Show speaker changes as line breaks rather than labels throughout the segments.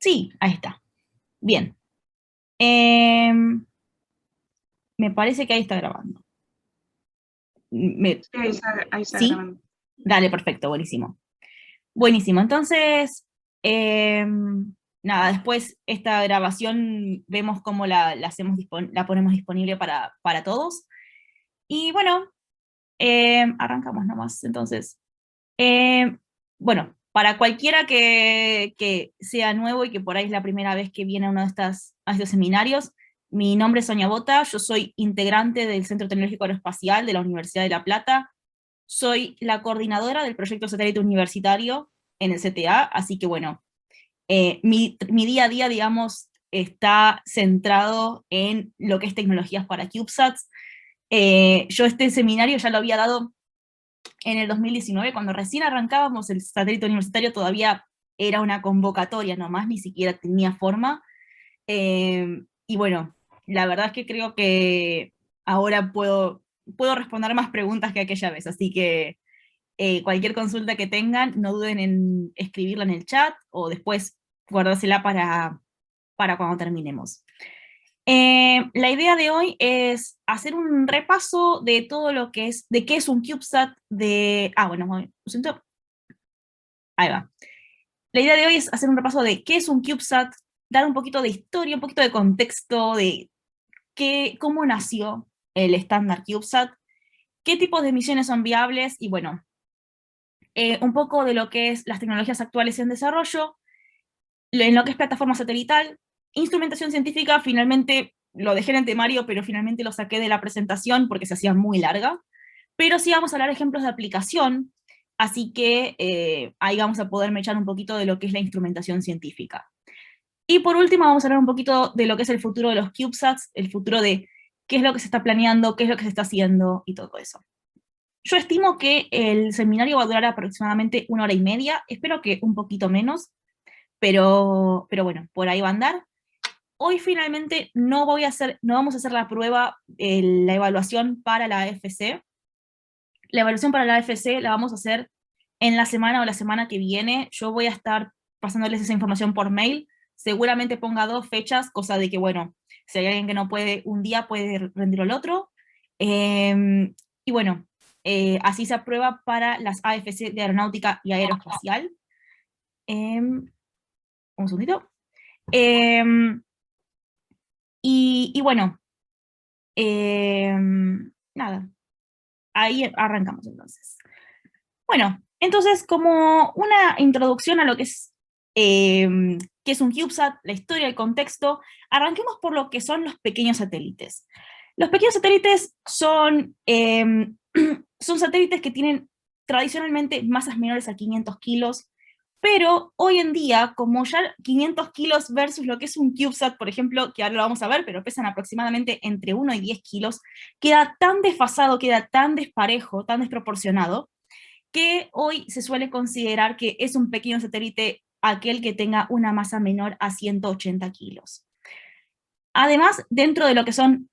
Sí, ahí está. Bien. Em, Me parece que ahí está grabando.
Sí, ahí está
¿Sí?
grabando.
Dale, perfecto, buenísimo. Buenísimo, entonces, nada, después esta grabación vemos cómo la hacemos la ponemos disponible para todos. Y bueno, arrancamos nomás, entonces. Bueno, para cualquiera que sea nuevo y que por ahí es la primera vez que viene a uno de a estos seminarios, mi nombre es Sonia Bota, yo soy integrante del Centro Tecnológico Aeroespacial de la Universidad de La Plata, soy la coordinadora del proyecto satélite universitario en el CTA, así que bueno, mi día a día, digamos, está centrado en lo que es tecnologías para CubeSats. Yo este seminario ya lo había dado en el 2019, cuando recién arrancábamos el satélite universitario, todavía era una convocatoria nomás, ni siquiera tenía forma. Y bueno, la verdad es que creo que ahora puedo responder más preguntas que aquella vez, así que cualquier consulta que tengan, no duden en escribirla en el chat o después guardársela para cuando terminemos. La idea de hoy es hacer un repaso de todo lo que es, de qué es un CubeSat, bueno, lo siento, ahí va. La idea de hoy es hacer un repaso de qué es un CubeSat, dar un poquito de historia, un poquito de contexto de cómo nació el estándar CubeSat, qué tipos de misiones son viables y bueno, un poco de lo que es las tecnologías actuales en desarrollo, en lo que es plataforma satelital, instrumentación científica, finalmente lo dejé en el temario, pero finalmente lo saqué de la presentación porque se hacía muy larga, pero sí vamos a hablar de ejemplos de aplicación, así que ahí vamos a poder echar un poquito de lo que es la instrumentación científica. Y por último vamos a hablar un poquito de lo que es el futuro de los CubeSats, el futuro de qué es lo que se está planeando, qué es lo que se está haciendo y todo eso. Yo estimo que el seminario va a durar aproximadamente 1 hora y media, espero que un poquito menos, pero bueno, por ahí va a andar. Hoy finalmente no vamos a hacer la prueba, la evaluación para la AFC. La evaluación para la AFC la vamos a hacer en la semana o la semana que viene. Yo voy a estar pasándoles esa información por mail. Seguramente ponga 2 fechas, cosa de que, bueno, si hay alguien que no puede un día, puede rendirlo el otro. Y bueno, así se aprueba para las AFC de aeronáutica y aeroespacial. Un segundito. Em, y bueno, nada, ahí arrancamos entonces. Bueno, entonces como una introducción a lo que es, qué es un CubeSat, la historia, el contexto, arranquemos por lo que son los pequeños satélites. Los pequeños satélites son, son satélites que tienen tradicionalmente masas menores a 500 kilos, pero hoy en día, como ya 500 kilos versus lo que es un CubeSat, por ejemplo, que ahora lo vamos a ver, pero pesan aproximadamente entre 1 y 10 kilos, queda tan desfasado, queda tan desparejo, tan desproporcionado, que hoy se suele considerar que es un pequeño satélite aquel que tenga una masa menor a 180 kilos. Además, dentro de lo que son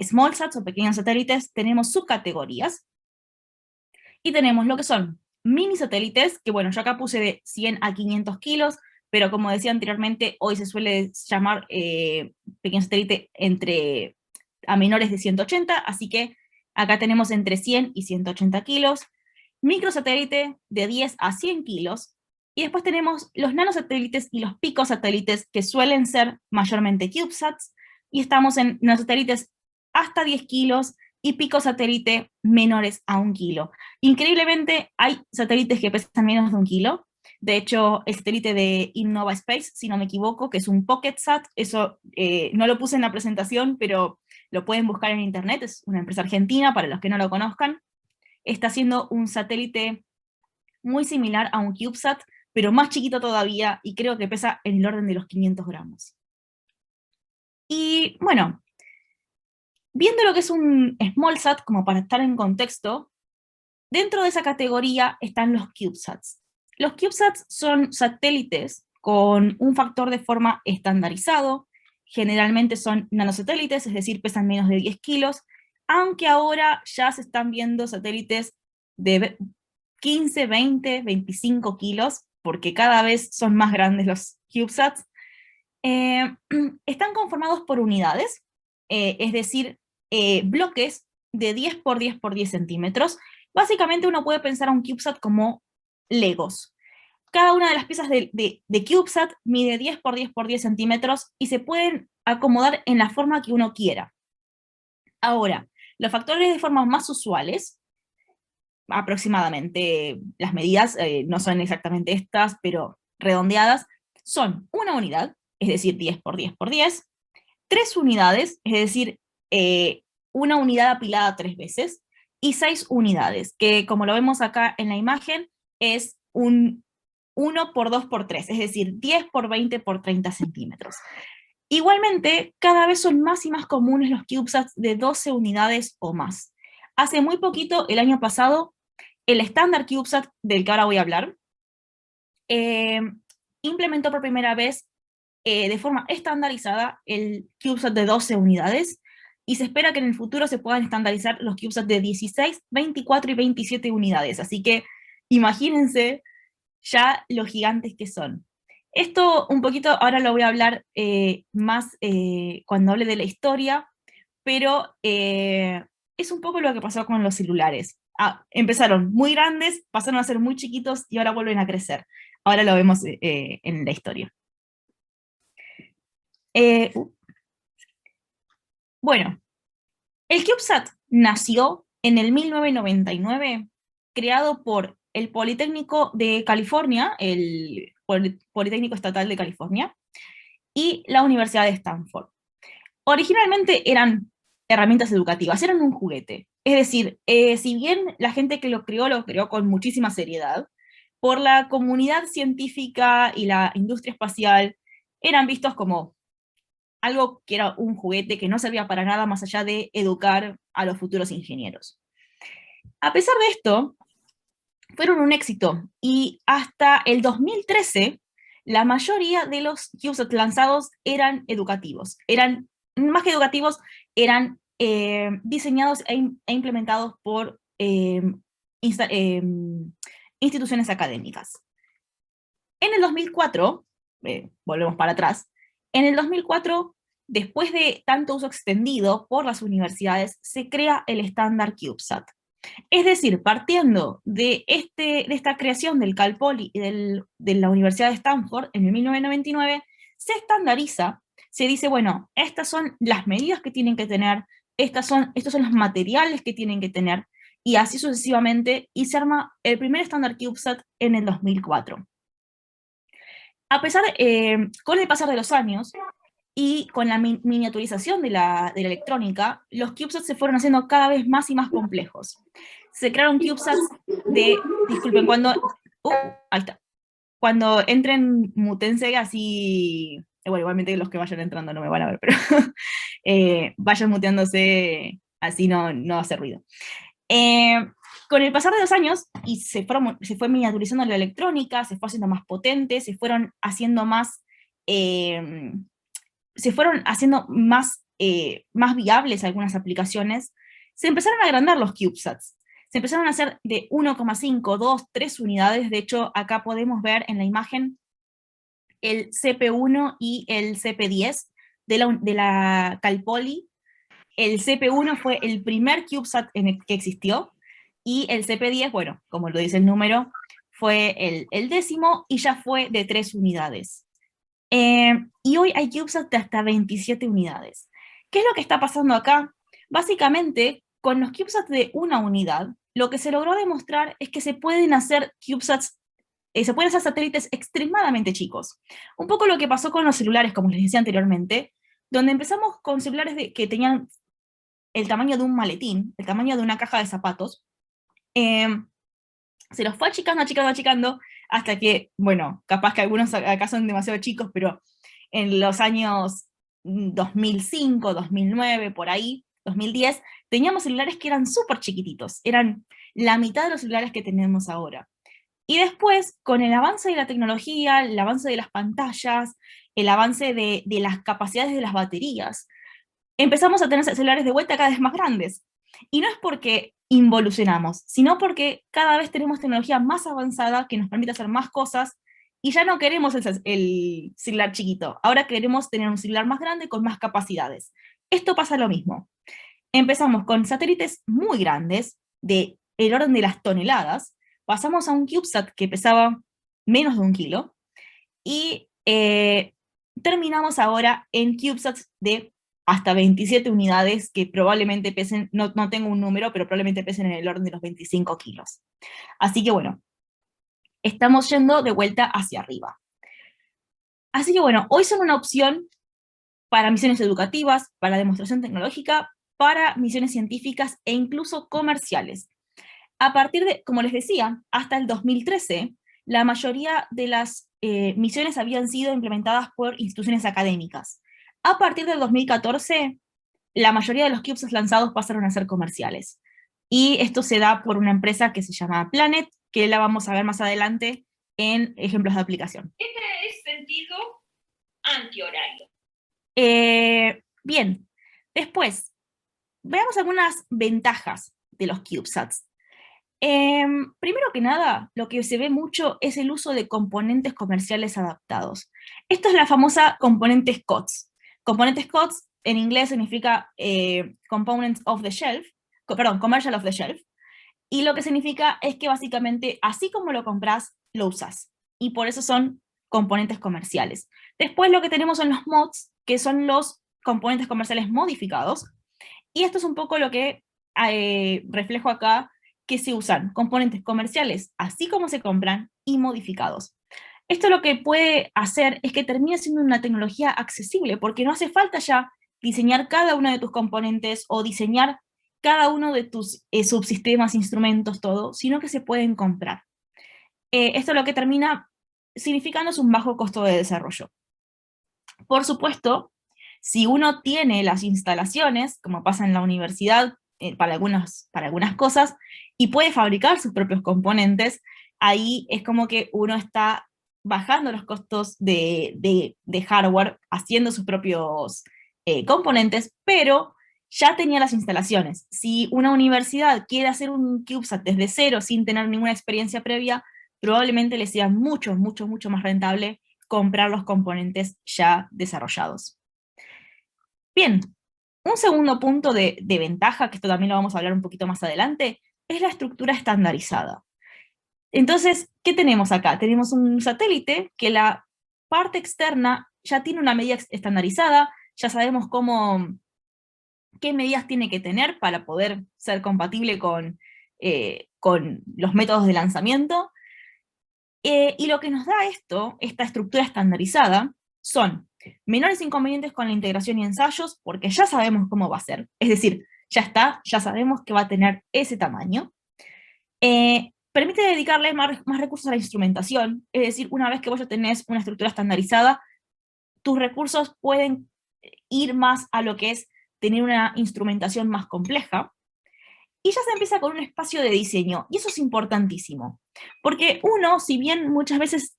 small sats o pequeños satélites, tenemos subcategorías, y tenemos lo que son mini satélites, que bueno, yo acá puse de 100 a 500 kilos, pero como decía anteriormente, hoy se suele llamar pequeño satélite a menores de 180, así que acá tenemos entre 100 y 180 kilos, microsatélite de 10 a 100 kilos, y después tenemos los nanosatélites y los picosatélites, que suelen ser mayormente CubeSats, y estamos en nanosatélites hasta 10 kilos y picosatélite menores a 1 kilo. Increíblemente, hay satélites que pesan menos de 1 kilo. De hecho, el satélite de Innova Space, si no me equivoco, que es un PocketSat, eso no lo puse en la presentación, pero lo pueden buscar en internet, es una empresa argentina, para los que no lo conozcan. Está haciendo un satélite muy similar a un CubeSat, pero más chiquito todavía, y creo que pesa en el orden de los 500 gramos. Y bueno, viendo lo que es un SmallSat, como para estar en contexto, dentro de esa categoría están los CubeSats. Los CubeSats son satélites con un factor de forma estandarizado, generalmente son nanosatélites, es decir, pesan menos de 10 kilos, aunque ahora ya se están viendo satélites de 15, 20, 25 kilos, porque cada vez son más grandes los CubeSats, Eh, Están conformados por unidades, es decir, bloques de 10 por 10 por 10 centímetros. Básicamente uno puede pensar a un CubeSat como Legos. Cada una de las piezas de CubeSat mide 10 por 10 por 10 centímetros y se pueden acomodar en la forma que uno quiera. Ahora, los factores de forma más usuales, aproximadamente, las medidas no son exactamente estas, pero redondeadas, son una unidad, es decir, 10 por 10 por 10, 3 unidades, es decir, una unidad apilada 3 veces, y 6 unidades, que como lo vemos acá en la imagen, es un 1 por 2 por 3, es decir, 10 por 20 por 30 centímetros. Igualmente, cada vez son más y más comunes los CubeSats de 12 unidades o más. Hace muy poquito, el año pasado, el estándar CubeSat del que ahora voy a hablar, eh, implementó por primera vez de forma estandarizada el CubeSat de 12 unidades, y se espera que en el futuro se puedan estandarizar los CubeSat de 16, 24 y 27 unidades. Así que imagínense ya los gigantes que son. Esto un poquito, ahora lo voy a hablar más cuando hable de la historia, pero es un poco lo que pasó con los celulares. Empezaron muy grandes, pasaron a ser muy chiquitos y ahora vuelven a crecer. Ahora lo vemos en la historia. Eh, bueno, el CubeSat nació en el 1999, creado por el Politécnico de California, el Politécnico Estatal de California, y la Universidad de Stanford. Originalmente eran herramientas educativas, eran un juguete. Es decir, si bien la gente que lo creó con muchísima seriedad, por la comunidad científica y la industria espacial eran vistos como algo que era un juguete que no servía para nada más allá de educar a los futuros ingenieros. A pesar de esto, fueron un éxito, y hasta el 2013 la mayoría de los CubeSats lanzados eran educativos. Eran, más que educativos, eran diseñados e implementados por instituciones académicas. En el 2004, volvemos para atrás, en el 2004, después de tanto uso extendido por las universidades, se crea el estándar CubeSat. Es decir, partiendo de esta creación del Cal Poly y de la Universidad de Stanford en el 1999, se estandariza, se dice, bueno, estas son las medidas que tienen que tener, estos son los materiales que tienen que tener, y así sucesivamente, y se arma el primer estándar CubeSat en el 2004. A pesar, con el pasar de los años, y con la miniaturización de la electrónica, los CubeSats se fueron haciendo cada vez más y más complejos. Se crearon CubeSats disculpen, ahí está. Cuando entren, mutense así, bueno, igualmente los que vayan entrando no me van a ver, pero vayan muteándose, así no hace ruido. Con el pasar de los años, y se fue miniaturizando la electrónica, se fue haciendo más potente, se fueron haciendo más más viables algunas aplicaciones, se empezaron a agrandar los CubeSats. Se empezaron a hacer de 1,5, 2, 3 unidades. De hecho, acá podemos ver en la imagen el CP1 y el CP10 de la Cal Poly. El CP1 fue el primer CubeSat que existió, y el CP10, bueno, como lo dice el número, fue el 10º, y ya fue de 3 unidades. Y hoy hay CubeSats de hasta 27 unidades. ¿Qué es lo que está pasando acá? Básicamente, con los CubeSats de una unidad, lo que se logró demostrar es que se pueden hacer CubeSats, se pueden hacer satélites extremadamente chicos. Un poco lo que pasó con los celulares, como les decía anteriormente, donde empezamos con celulares que tenían el tamaño de un maletín, el tamaño de una caja de zapatos. Se los fue achicando, achicando, achicando, hasta que, bueno, capaz que algunos acá son demasiado chicos, pero en los años 2005, 2009, por ahí, 2010, teníamos celulares que eran súper chiquititos, eran la mitad de los celulares que tenemos ahora. Y después, con el avance de la tecnología, el avance de las pantallas, el avance de las capacidades de las baterías, empezamos a tener celulares de vuelta cada vez más grandes. Y no es porque involucionamos, sino porque cada vez tenemos tecnología más avanzada que nos permite hacer más cosas Y ya no queremos el celular chiquito, ahora queremos tener un celular más grande con más capacidades. Esto pasa lo mismo. Empezamos con satélites muy grandes, de el orden de las toneladas, pasamos a un CubeSat que pesaba menos de 1 kilo, y terminamos ahora en CubeSats de hasta 27 unidades que probablemente pesen, no tengo un número, pero probablemente pesen en el orden de los 25 kilos. Así que bueno, estamos yendo de vuelta hacia arriba. Así que bueno, hoy son una opción para misiones educativas, para demostración tecnológica, para misiones científicas e incluso comerciales. A partir de, como les decía, hasta el 2013, la mayoría de las misiones habían sido implementadas por instituciones académicas. A partir del 2014, la mayoría de los CubeSats lanzados pasaron a ser comerciales. Y esto se da por una empresa que se llama Planet, que la vamos a ver más adelante en ejemplos de aplicación.
Este es sentido antihorario.
Bien, después, veamos algunas ventajas de los CubeSats. Primero que nada, lo que se ve mucho es el uso de componentes comerciales adaptados. Esto es la famosa componente COTS. Componentes COTS en inglés significa Components of the Shelf, perdón, Commercial of the Shelf, y lo que significa es que básicamente así como lo compras, lo usas. Y por eso son componentes comerciales. Después lo que tenemos son los mods, que son los componentes comerciales modificados, y esto es un poco lo que reflejo acá, que se usan componentes comerciales, así como se compran, y modificados. Esto lo que puede hacer es que termine siendo una tecnología accesible, porque no hace falta ya diseñar cada uno de tus componentes o diseñar cada uno de tus subsistemas, instrumentos, todo, sino que se pueden comprar. Esto lo que termina significando es un bajo costo de desarrollo. Por supuesto, si uno tiene las instalaciones, como pasa en la universidad, para algunas cosas, y puede fabricar sus propios componentes, ahí es como que uno está bajando los costos de hardware, haciendo sus propios componentes, pero ya tenía las instalaciones. Si una universidad quiere hacer un CubeSat desde cero, sin tener ninguna experiencia previa, probablemente le sea mucho, mucho, mucho más rentable comprar los componentes ya desarrollados. Bien, un segundo punto de ventaja, que esto también lo vamos a hablar un poquito más adelante, es la estructura estandarizada. Entonces, ¿qué tenemos acá? Tenemos un satélite que la parte externa ya tiene una medida estandarizada, ya sabemos qué medidas tiene que tener para poder ser compatible con los métodos de lanzamiento. Y lo que nos da esta estructura estandarizada, son menores inconvenientes con la integración y ensayos, porque ya sabemos cómo va a ser. Es decir, ya está, ya sabemos que va a tener ese tamaño. Permite dedicarle más recursos a la instrumentación, es decir, una vez que vos ya tenés una estructura estandarizada, tus recursos pueden ir más a lo que es tener una instrumentación más compleja, y ya se empieza con un espacio de diseño, y eso es importantísimo, porque uno, si bien muchas veces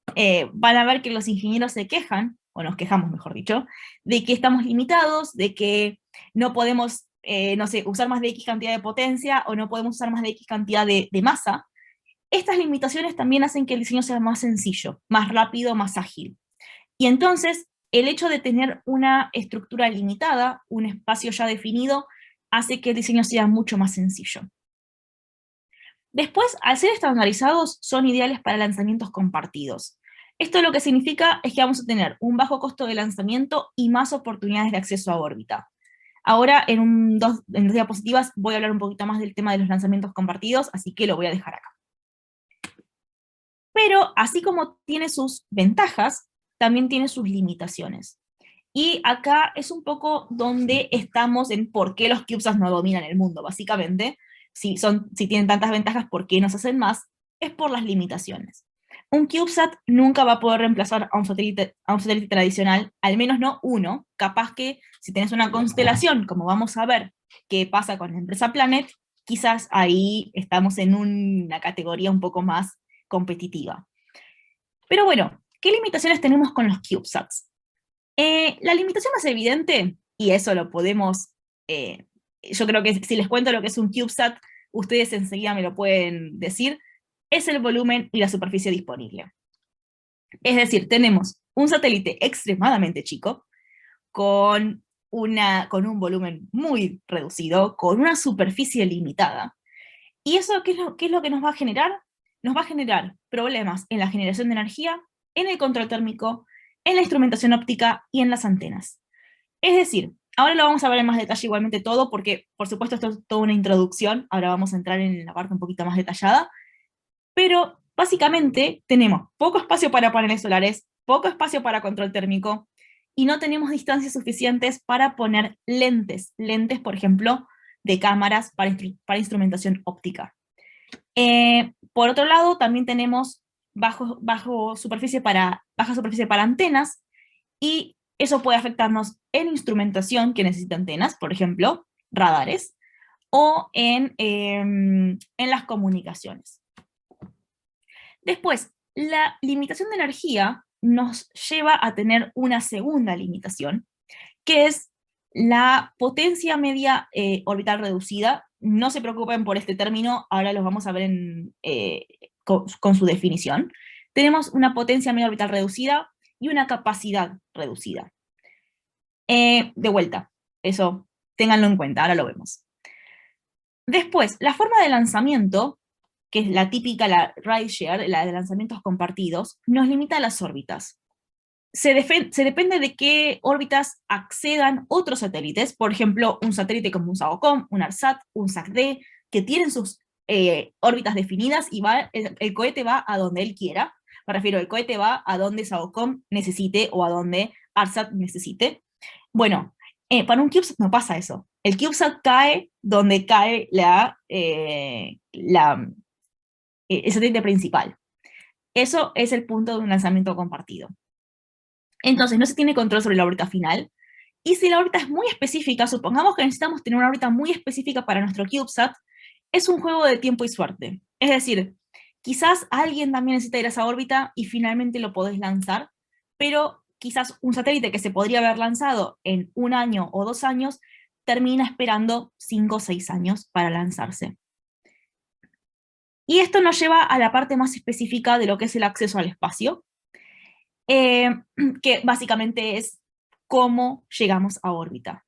van a ver que los ingenieros se quejan, o nos quejamos mejor dicho, de que estamos limitados, de que no podemos, no sé, usar más de X cantidad de potencia, o no podemos usar más de X cantidad de masa, estas limitaciones también hacen que el diseño sea más sencillo, más rápido, más ágil. Y entonces, el hecho de tener una estructura limitada, un espacio ya definido, hace que el diseño sea mucho más sencillo. Después, al ser estandarizados, son ideales para lanzamientos compartidos. Esto lo que significa es que vamos a tener un bajo costo de lanzamiento y más oportunidades de acceso a órbita. Ahora, en dos diapositivas, voy a hablar un poquito más del tema de los lanzamientos compartidos, así que lo voy a dejar acá. Pero, así como tiene sus ventajas, también tiene sus limitaciones. Y acá es un poco donde estamos en por qué los CubeSats no dominan el mundo, básicamente. Si tienen tantas ventajas, ¿por qué nos hacen más? Es por las limitaciones. Un CubeSat nunca va a poder reemplazar a un satélite tradicional, al menos no uno. Capaz que si tenés una constelación, como vamos a ver qué pasa con la empresa Planet, quizás ahí estamos en una categoría un poco más competitiva. Pero bueno, ¿qué limitaciones tenemos con los CubeSats? La limitación más evidente, y eso lo podemos, yo creo que si les cuento lo que es un CubeSat, ustedes enseguida me lo pueden decir, es el volumen y la superficie disponible. Es decir, tenemos un satélite extremadamente chico, con, con un volumen muy reducido, con una superficie limitada. ¿Y eso qué es lo que nos va a generar? Nos va a generar problemas en la generación de energía, en el control térmico, en la instrumentación óptica y en las antenas. Es decir, ahora lo vamos a ver en más detalle igualmente todo, porque por supuesto esto es toda una introducción, ahora vamos a entrar en la parte un poquito más detallada, pero básicamente tenemos poco espacio para paneles solares, poco espacio para control térmico, y no tenemos distancias suficientes para poner lentes, por ejemplo, de cámaras para instrumentación óptica. Por otro lado, también tenemos baja superficie para antenas, y eso puede afectarnos en instrumentación que necesita antenas, por ejemplo, radares, o en las comunicaciones. Después, la limitación de energía nos lleva a tener una segunda limitación, que es la potencia media orbital reducida. No se preocupen por este término, ahora los vamos a ver con su definición. Tenemos una potencia media orbital reducida y una capacidad reducida. De vuelta, eso ténganlo en cuenta, ahora lo vemos. Después, la forma de lanzamiento, que es la típica, la rideshare, la de lanzamientos compartidos, nos limita a las órbitas. Se depende de qué órbitas accedan otros satélites, por ejemplo, un satélite como un SAOCOM, un ARSAT, un SAC-D, que tienen sus órbitas definidas y el cohete va a donde él quiera. Me refiero, el cohete va a donde SAOCOM necesite o a donde ARSAT necesite. Bueno, para un CubeSat no pasa eso. El CubeSat cae donde cae el satélite principal. Eso es el punto de un lanzamiento compartido. Entonces, no se tiene control sobre la órbita final, y si la órbita es muy específica, supongamos que necesitamos tener una órbita muy específica para nuestro CubeSat, es un juego de tiempo y suerte. Es decir, quizás alguien también necesita ir a esa órbita y finalmente lo podés lanzar, pero quizás un satélite que se podría haber lanzado en 1 año o 2 años, termina esperando 5 o 6 años para lanzarse. Y esto nos lleva a la parte más específica de lo que es el acceso al espacio, que básicamente es cómo llegamos a órbita.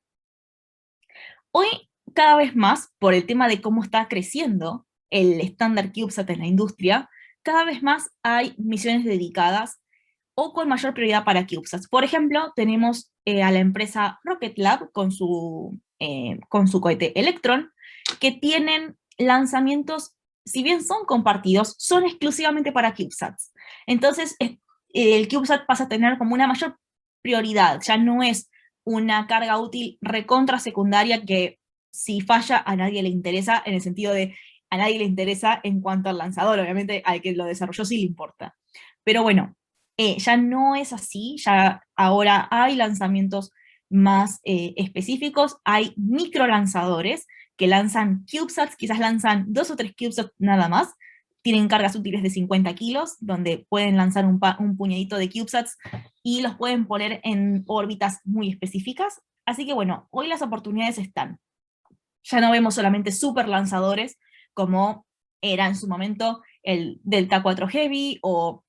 Hoy, cada vez más, por el tema de cómo está creciendo el estándar CubeSat en la industria, cada vez más hay misiones dedicadas o con mayor prioridad para CubeSats. Por ejemplo, tenemos a la empresa Rocket Lab con su cohete Electron, que tienen lanzamientos, si bien son compartidos, son exclusivamente para CubeSats. Entonces, el CubeSat pasa a tener como una mayor prioridad, ya no es una carga útil recontra secundaria que si falla a nadie le interesa, en el sentido de a nadie le interesa en cuanto al lanzador, obviamente al que lo desarrolló sí le importa. Pero bueno, ya no es así, ya ahora hay lanzamientos más específicos, hay microlanzadores que lanzan CubeSats, quizás lanzan 2 o 3 CubeSats nada más, tienen cargas útiles de 50 kilos, donde pueden lanzar un puñadito de CubeSats y los pueden poner en órbitas muy específicas. Así que bueno, hoy las oportunidades están. Ya no vemos solamente super lanzadores como era en su momento el Delta 4 Heavy o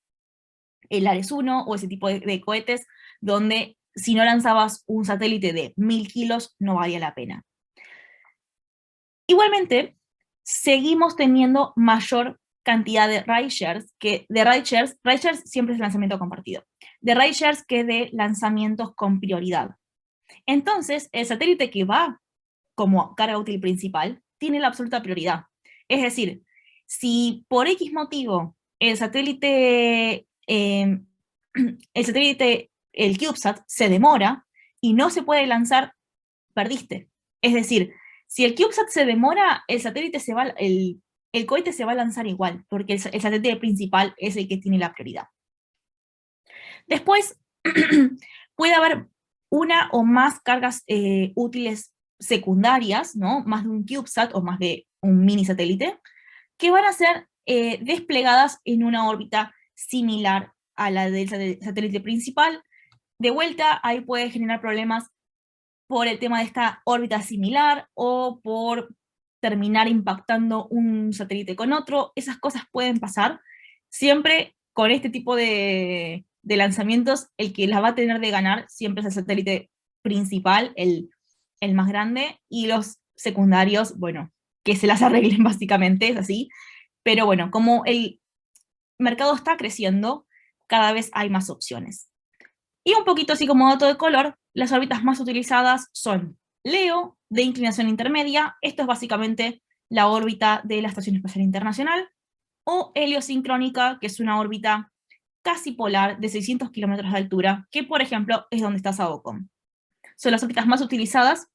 el Ares 1 o ese tipo de cohetes, donde si no lanzabas un satélite de 1000 kilos no valía la pena. Igualmente, seguimos teniendo mayor cantidad de rideshares, rideshares siempre es lanzamiento compartido, de rideshares que de lanzamientos con prioridad. Entonces, el satélite que va como carga útil principal tiene la absoluta prioridad. Es decir, si por X motivo el satélite, el CubeSat, se demora y no se puede lanzar, perdiste. Es decir, si el CubeSat se demora, el cohete se va a lanzar igual, porque el satélite principal es el que tiene la prioridad. Después, puede haber una o más cargas útiles secundarias, ¿no? Más de un CubeSat o más de un mini satélite, que van a ser desplegadas en una órbita similar a la del satélite principal. De vuelta, ahí puede generar problemas por el tema de esta órbita similar o por terminar impactando un satélite con otro. Esas cosas pueden pasar. Siempre con este tipo de lanzamientos, el que las va a tener de ganar siempre es el satélite principal, el más grande, y los secundarios, bueno, que se las arreglen básicamente, es así. Pero bueno, como el mercado está creciendo, cada vez hay más opciones. Y un poquito así como dato de color, las órbitas más utilizadas son Leo, de inclinación intermedia, esto es básicamente la órbita de la Estación Espacial Internacional, o heliosincrónica, que es una órbita casi polar de 600 kilómetros de altura, que por ejemplo es donde está SAOCOM. Son las órbitas más utilizadas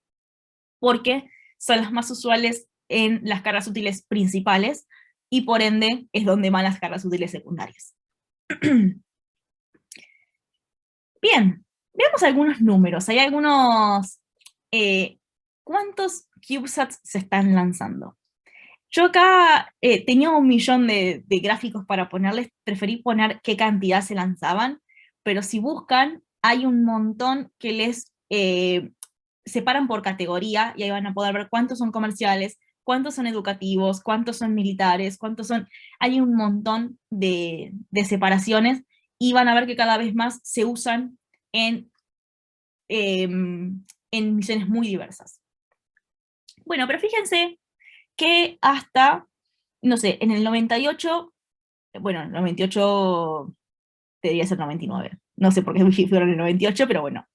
porque son las más usuales en las cargas útiles principales, y por ende es donde van las cargas útiles secundarias. Bien, veamos algunos números. Hay algunos... ¿Cuántos CubeSats se están lanzando? Yo acá tenía 1.000.000 de gráficos para ponerles, preferí poner qué cantidad se lanzaban, pero si buscan, hay un montón que les separan por categoría, y ahí van a poder ver cuántos son comerciales, cuántos son educativos, cuántos son militares, cuántos son... Hay un montón de separaciones, y van a ver que cada vez más se usan en, en misiones muy diversas. Bueno, pero fíjense que hasta, no sé, en el 98, bueno, el 98 debería ser 99, no sé por qué fueron en el 98, pero bueno.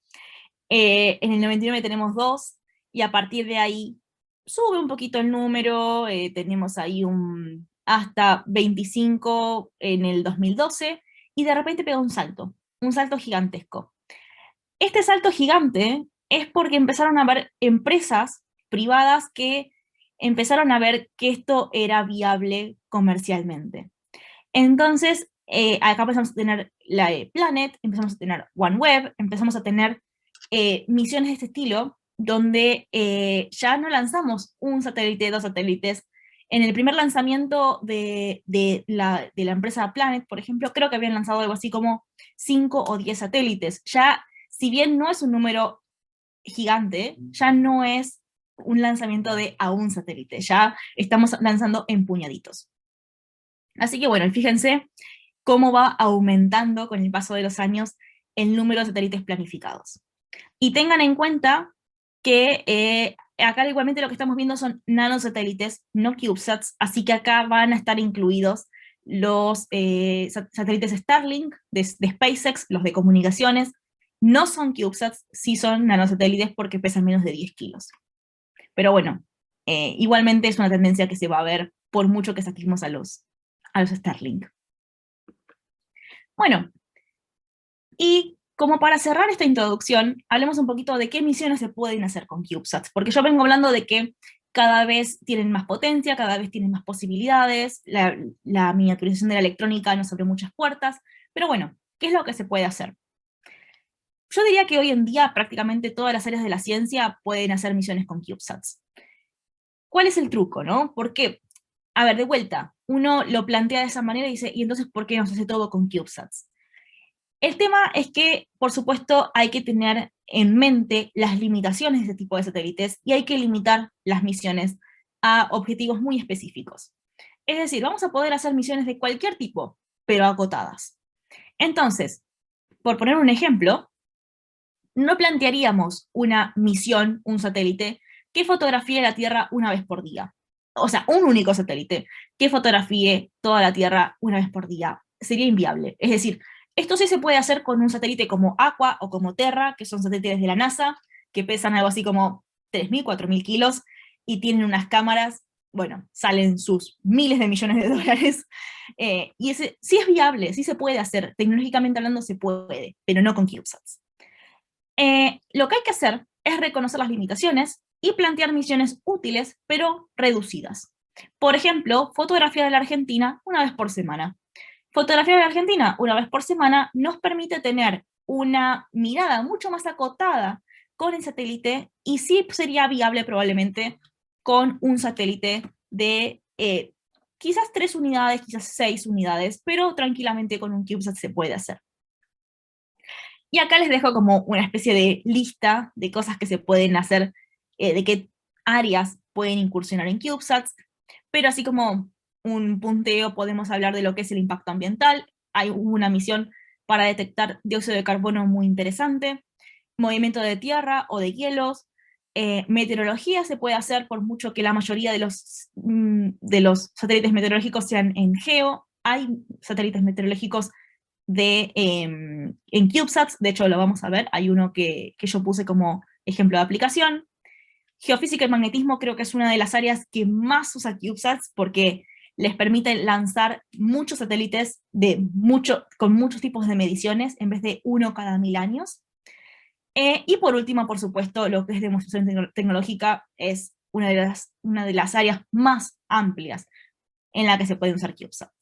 En el 99 tenemos 2, y a partir de ahí sube un poquito el número, tenemos ahí hasta 25 en el 2012, y de repente pega un salto gigantesco. Este salto gigante es porque empezaron a haber empresas privadas que empezaron a ver que esto era viable comercialmente. Entonces, acá empezamos a tener la Planet, empezamos a tener OneWeb, empezamos a tener misiones de este estilo, donde ya no lanzamos un satélite, 2 satélites. En el primer lanzamiento de la empresa Planet, por ejemplo, creo que habían lanzado algo así como 5 o 10 satélites. Ya, si bien no es un número gigante, ya no es un lanzamiento de a un satélite, ya estamos lanzando en puñaditos. Así que bueno, fíjense cómo va aumentando con el paso de los años el número de satélites planificados. Y tengan en cuenta que acá igualmente lo que estamos viendo son nanosatélites, no CubeSats, así que acá van a estar incluidos los satélites Starlink de SpaceX, los de comunicaciones. No son CubeSats, sí son nanosatélites porque pesan menos de 10 kilos. Pero bueno, igualmente es una tendencia que se va a ver por mucho que saquemos a los Starlink. Bueno, y como para cerrar esta introducción, hablemos un poquito de qué misiones se pueden hacer con CubeSats, porque yo vengo hablando de que cada vez tienen más potencia, cada vez tienen más posibilidades, la miniaturización de la electrónica nos abre muchas puertas, pero bueno, ¿qué es lo que se puede hacer? Yo diría que hoy en día prácticamente todas las áreas de la ciencia pueden hacer misiones con CubeSats. ¿Cuál es el truco, no? Porque, a ver, de vuelta, uno lo plantea de esa manera y dice, ¿y entonces por qué no se hace todo con CubeSats? El tema es que, por supuesto, hay que tener en mente las limitaciones de este tipo de satélites, y hay que limitar las misiones a objetivos muy específicos. Es decir, vamos a poder hacer misiones de cualquier tipo, pero acotadas. Entonces, por poner un ejemplo, no plantearíamos una misión, un satélite, que fotografíe la Tierra una vez por día. O sea, un único satélite que fotografíe toda la Tierra una vez por día. Sería inviable. Es decir, esto sí se puede hacer con un satélite como Aqua o como Terra, que son satélites de la NASA, que pesan algo así como 3.000, 4.000 kilos, y tienen unas cámaras, bueno, salen sus miles de millones de dólares, y ese sí es viable, sí se puede hacer, tecnológicamente hablando se puede, pero no con CubeSats. Lo que hay que hacer es reconocer las limitaciones y plantear misiones útiles, pero reducidas. Por ejemplo, fotografiar a la Argentina una vez por semana. Fotografiar a la Argentina una vez por semana nos permite tener una mirada mucho más acotada con el satélite, y sí sería viable probablemente con un satélite de quizás 3 unidades, quizás 6 unidades, pero tranquilamente con un CubeSat se puede hacer. Y acá les dejo como una especie de lista de cosas que se pueden hacer, de qué áreas pueden incursionar en CubeSats, pero así como un punteo podemos hablar de lo que es el impacto ambiental. hay una misión para detectar dióxido de carbono muy interesante, movimiento de tierra o de hielos, meteorología se puede hacer por mucho que la mayoría de los satélites meteorológicos sean en geo, hay satélites meteorológicos en CubeSats, de hecho lo vamos a ver, hay uno que yo puse como ejemplo de aplicación. Geofísica y magnetismo creo que es una de las áreas que más usa CubeSats porque les permite lanzar muchos satélites con muchos tipos de mediciones en vez de uno cada 1000 años. Y por último, por supuesto, lo que es demostración tecnológica es una de las áreas más amplias en la que se pueden usar CubeSats.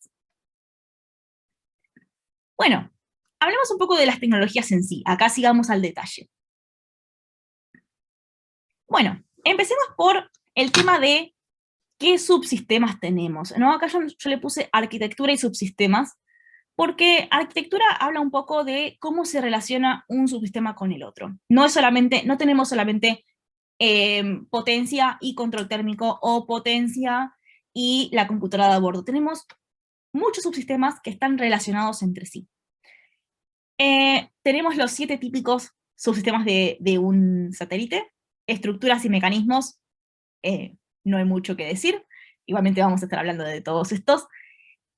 Bueno, hablemos un poco de las tecnologías en sí. Acá sigamos al detalle. Bueno, empecemos por el tema de qué subsistemas tenemos, ¿no? Acá yo le puse arquitectura y subsistemas, porque arquitectura habla un poco de cómo se relaciona un subsistema con el otro. No tenemos solamente potencia y control térmico, o potencia y la computadora a bordo. Tenemos muchos subsistemas que están relacionados entre sí. Tenemos los 7 típicos subsistemas de un satélite, estructuras y mecanismos, no hay mucho que decir, igualmente vamos a estar hablando de todos estos.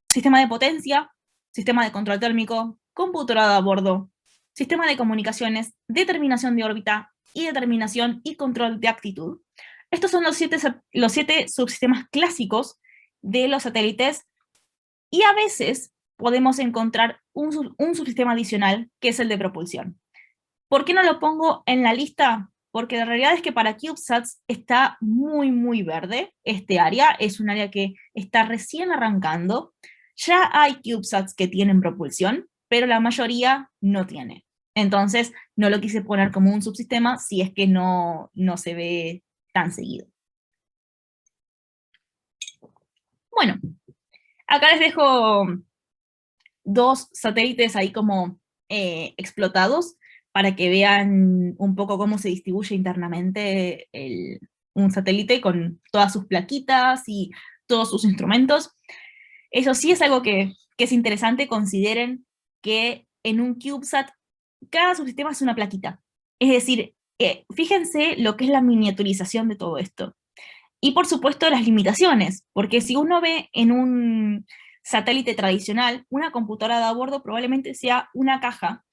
Sistema de potencia, sistema de control térmico, computadora a bordo, sistema de comunicaciones, determinación de órbita y determinación y control de actitud. Estos son los 7 subsistemas clásicos de los satélites, y a veces podemos encontrar un subsistema adicional, que es el de propulsión. ¿Por qué no lo pongo en la lista? Porque la realidad es que para CubeSats está muy, muy verde este área, es un área que está recién arrancando. Ya hay CubeSats que tienen propulsión, pero la mayoría no tiene. Entonces, no lo quise poner como un subsistema si es que no se ve tan seguido. Bueno, acá les dejo 2 satélites ahí como explotados para que vean un poco cómo se distribuye internamente un satélite con todas sus plaquitas y todos sus instrumentos. Eso sí es algo que es interesante. Consideren que en un CubeSat cada subsistema es una plaquita. Es decir, fíjense lo que es la miniaturización de todo esto. Y por supuesto las limitaciones, porque si uno ve en un satélite tradicional, una computadora a bordo probablemente sea una caja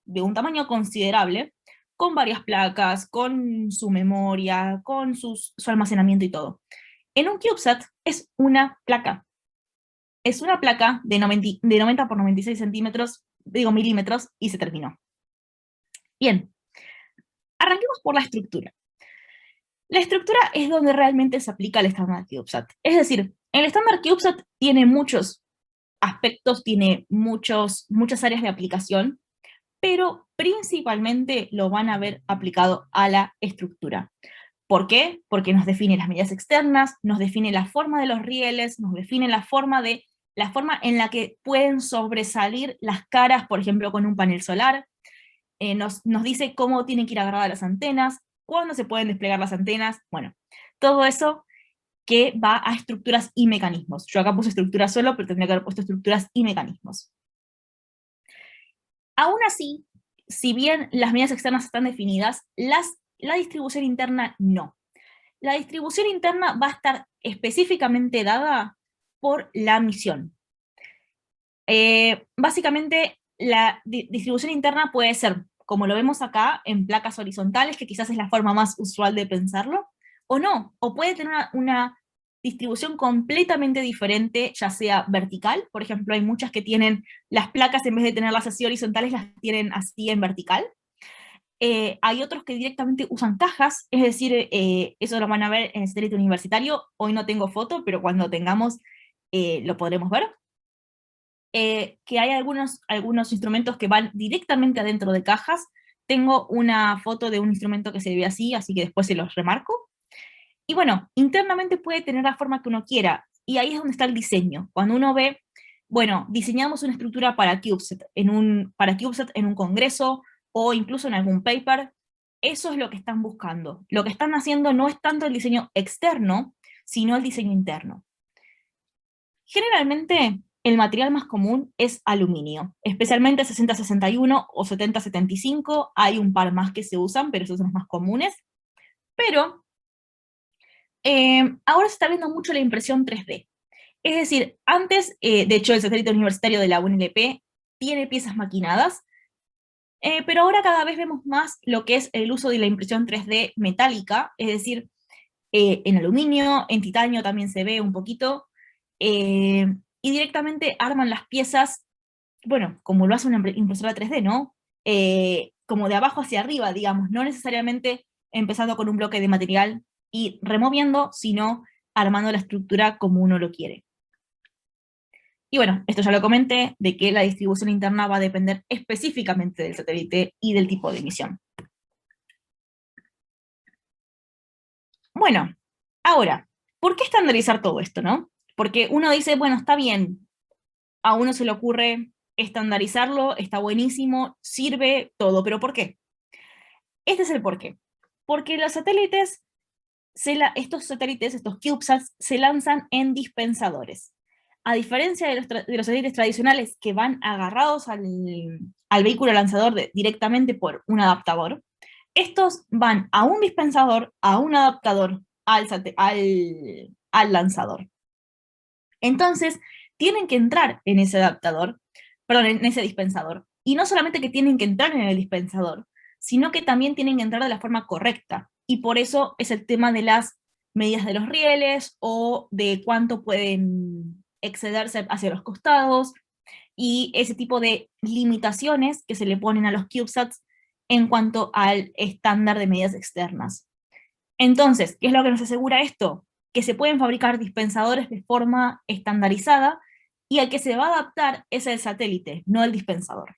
de un tamaño considerable, con varias placas, con su memoria, con su almacenamiento y todo. En un CubeSat es una placa. Es una placa de 90 por 96 centímetros, milímetros, y se terminó. Bien, arranquemos por la estructura. La estructura es donde realmente se aplica el estándar CubeSat. Es decir, el estándar CubeSat tiene muchos aspectos, tiene muchas áreas de aplicación, pero principalmente lo van a ver aplicado a la estructura. ¿Por qué? Porque nos define las medidas externas, nos define la forma de los rieles, nos define la forma en la que pueden sobresalir las caras, por ejemplo, con un panel solar. Nos dice cómo tienen que ir agarradas las antenas, cuándo se pueden desplegar las antenas, bueno, todo eso que va a estructuras y mecanismos. Yo acá puse estructuras solo, pero tendría que haber puesto estructuras y mecanismos. Aún así, si bien las medidas externas están definidas, la distribución interna no. La distribución interna va a estar específicamente dada por la misión. Básicamente, la distribución interna puede ser, como lo vemos acá, en placas horizontales, que quizás es la forma más usual de pensarlo, o no, o puede tener una distribución completamente diferente, ya sea vertical. Por ejemplo, hay muchas que tienen las placas, en vez de tenerlas así horizontales, las tienen así en vertical. Hay otros que directamente usan cajas, es decir, eso lo van a ver en el satélite universitario. Hoy no tengo foto, pero cuando tengamos lo podremos ver. Que hay algunos instrumentos que van directamente adentro de cajas. Tengo una foto de un instrumento que se ve así que después se los remarco. Y bueno, internamente puede tener la forma que uno quiera, y ahí es donde está el diseño. Cuando uno ve, bueno, diseñamos una estructura para CubeSat en un congreso, o incluso en algún paper, eso es lo que están buscando. Lo que están haciendo no es tanto el diseño externo, sino el diseño interno. Generalmente, el material más común es aluminio, especialmente 6061 o 7075, hay un par más que se usan, pero esos son los más comunes. Pero ahora se está viendo mucho la impresión 3D. Es decir, antes, de hecho, el satélite universitario de la UNLP tiene piezas maquinadas, pero ahora cada vez vemos más lo que es el uso de la impresión 3D metálica, es decir, en aluminio, en titanio también se ve un poquito, y directamente arman las piezas, bueno, como lo hace una impresora 3D, ¿no? Como de abajo hacia arriba, digamos, no necesariamente empezando con un bloque de material y removiendo, sino armando la estructura como uno lo quiere. Y bueno, esto ya lo comenté, de que la distribución interna va a depender específicamente del satélite y del tipo de misión. Bueno, ahora, ¿por qué estandarizar todo esto, no? Porque uno dice, bueno, está bien, a uno se le ocurre estandarizarlo, está buenísimo, sirve todo, pero ¿por qué? Este es el porqué. Porque los satélites, estos satélites, estos CubeSats, se lanzan en dispensadores. A diferencia de los satélites tradicionales que van agarrados al vehículo lanzador directamente por un adaptador, estos van a un dispensador, a un adaptador, al lanzador. Entonces, tienen que entrar en ese adaptador, perdón, en ese dispensador. Y no solamente que tienen que entrar en el dispensador, sino que también tienen que entrar de la forma correcta. Y por eso es el tema de las medidas de los rieles o de cuánto pueden excederse hacia los costados y ese tipo de limitaciones que se le ponen a los CubeSats en cuanto al estándar de medidas externas. Entonces, ¿qué es lo que nos asegura esto? Que se pueden fabricar dispensadores de forma estandarizada y al que se va a adaptar es el satélite, no el dispensador.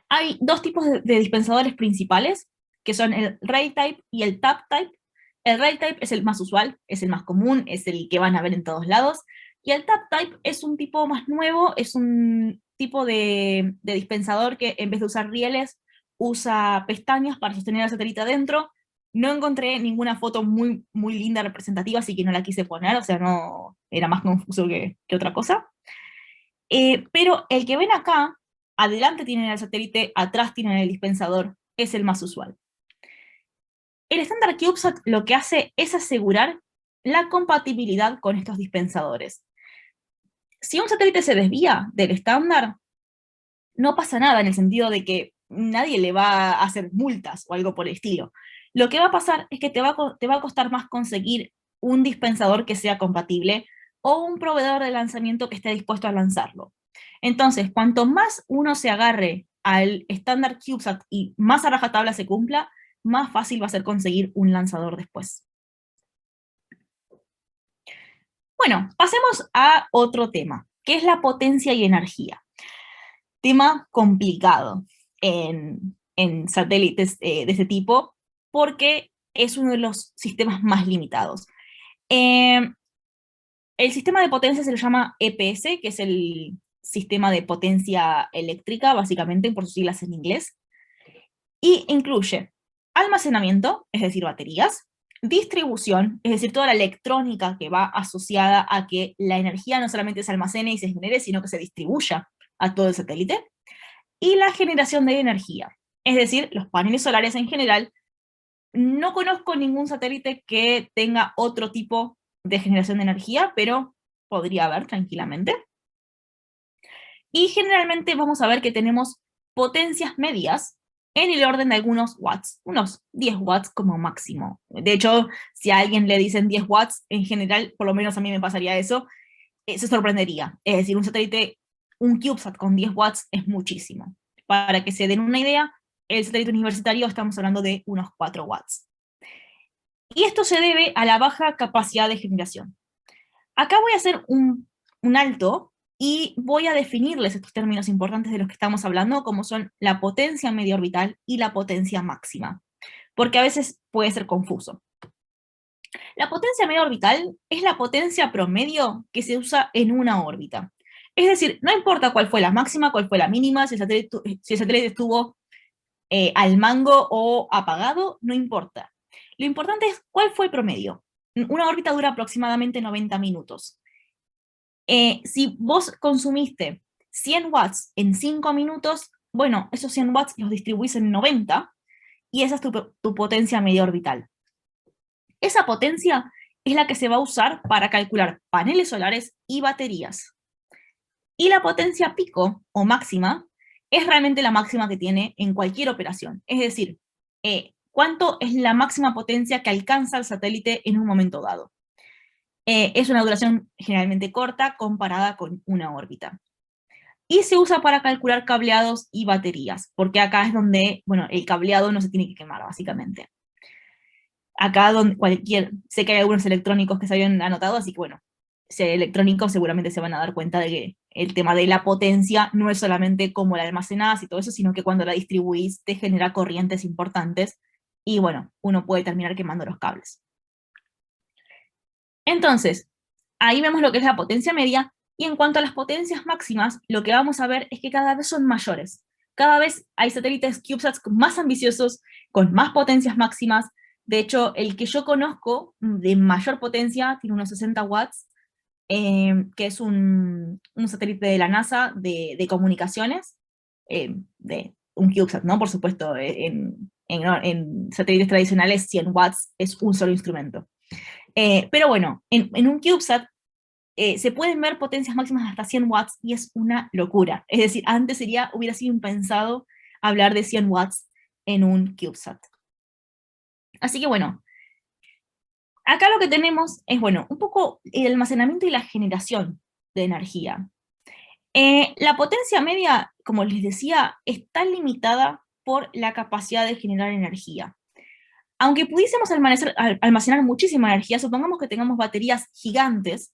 Hay dos tipos de dispensadores principales, que son el Rail Type y el Tap Type. El Rail Type es el más usual, es el más común, es el que van a ver en todos lados, y el Tap Type es un tipo más nuevo, es un tipo de dispensador que en vez de usar rieles, usa pestañas para sostener al satélite adentro. No encontré ninguna foto muy, muy linda, representativa, así que no la quise poner, o sea, no, era más confuso que otra cosa. Pero el que ven acá, adelante tienen el satélite, atrás tienen el dispensador, es el más usual. El estándar CubeSat lo que hace es asegurar la compatibilidad con estos dispensadores. Si un satélite se desvía del estándar, no pasa nada en el sentido de que nadie le va a hacer multas o algo por el estilo. Lo que va a pasar es que te va a costar más conseguir un dispensador que sea compatible o un proveedor de lanzamiento que esté dispuesto a lanzarlo. Entonces, cuanto más uno se agarre al estándar CubeSat y más a rajatabla se cumpla, más fácil va a ser conseguir un lanzador después. Bueno, pasemos a otro tema, que es la potencia y energía. Tema complicado en satélites de este tipo, porque es uno de los sistemas más limitados. El sistema de potencia se le llama EPS, que es el sistema de potencia eléctrica, básicamente, por sus siglas en inglés, y incluye almacenamiento, es decir, baterías, distribución, es decir, toda la electrónica que va asociada a que la energía no solamente se almacene y se genere, sino que se distribuya a todo el satélite, y la generación de energía, es decir, los paneles solares en general. No conozco ningún satélite que tenga otro tipo de generación de energía, pero podría haber tranquilamente. Y generalmente vamos a ver que tenemos potencias medias en el orden de algunos watts, unos 10 watts como máximo. De hecho, si a alguien le dicen 10 watts, en general, por lo menos a mí me pasaría eso, se sorprendería. Es decir, un satélite, un CubeSat con 10 watts es muchísimo. Para que se den una idea, el satélite universitario estamos hablando de unos 4 watts. Y esto se debe a la baja capacidad de generación. Acá voy a hacer un alto y voy a definirles estos términos importantes de los que estamos hablando, como son la potencia media orbital y la potencia máxima, porque a veces puede ser confuso. La potencia media orbital es la potencia promedio que se usa en una órbita. Es decir, no importa cuál fue la máxima, cuál fue la mínima, si el satélite estuvo al mango o apagado, no importa. Lo importante es cuál fue el promedio. Una órbita dura aproximadamente 90 minutos. Si vos consumiste 100 watts en 5 minutos, bueno, esos 100 watts los distribuís en 90, y esa es tu potencia media orbital. Esa potencia es la que se va a usar para calcular paneles solares y baterías. Y la potencia pico, o máxima, es realmente la máxima que tiene en cualquier operación. Es decir, cuánto es la máxima potencia que alcanza el satélite en un momento dado. Es una duración generalmente corta comparada con una órbita. Y se usa para calcular cableados y baterías, porque acá es donde, bueno, el cableado no se tiene que quemar, básicamente. Acá donde sé que hay algunos electrónicos que se habían anotado, así que bueno, si hay electrónicos seguramente se van a dar cuenta de que el tema de la potencia no es solamente cómo la almacenás y todo eso, sino que cuando la distribuís te genera corrientes importantes, y bueno, uno puede terminar quemando los cables. Entonces, ahí vemos lo que es la potencia media, y en cuanto a las potencias máximas, lo que vamos a ver es que cada vez son mayores. Cada vez hay satélites CubeSats más ambiciosos, con más potencias máximas. De hecho, el que yo conozco de mayor potencia tiene unos 60 watts, que es un satélite de la NASA de comunicaciones, de un CubeSat, ¿no? Por supuesto, en satélites tradicionales 100 watts es un solo instrumento. Pero bueno, en un CubeSat se pueden ver potencias máximas hasta 100 watts y es una locura. Es decir, antes hubiera sido impensado hablar de 100 watts en un CubeSat. Así que bueno, acá lo que tenemos es, bueno, un poco el almacenamiento y la generación de energía. La potencia media, como les decía, está limitada por la capacidad de generar energía. Aunque pudiésemos almacenar muchísima energía, supongamos que tengamos baterías gigantes,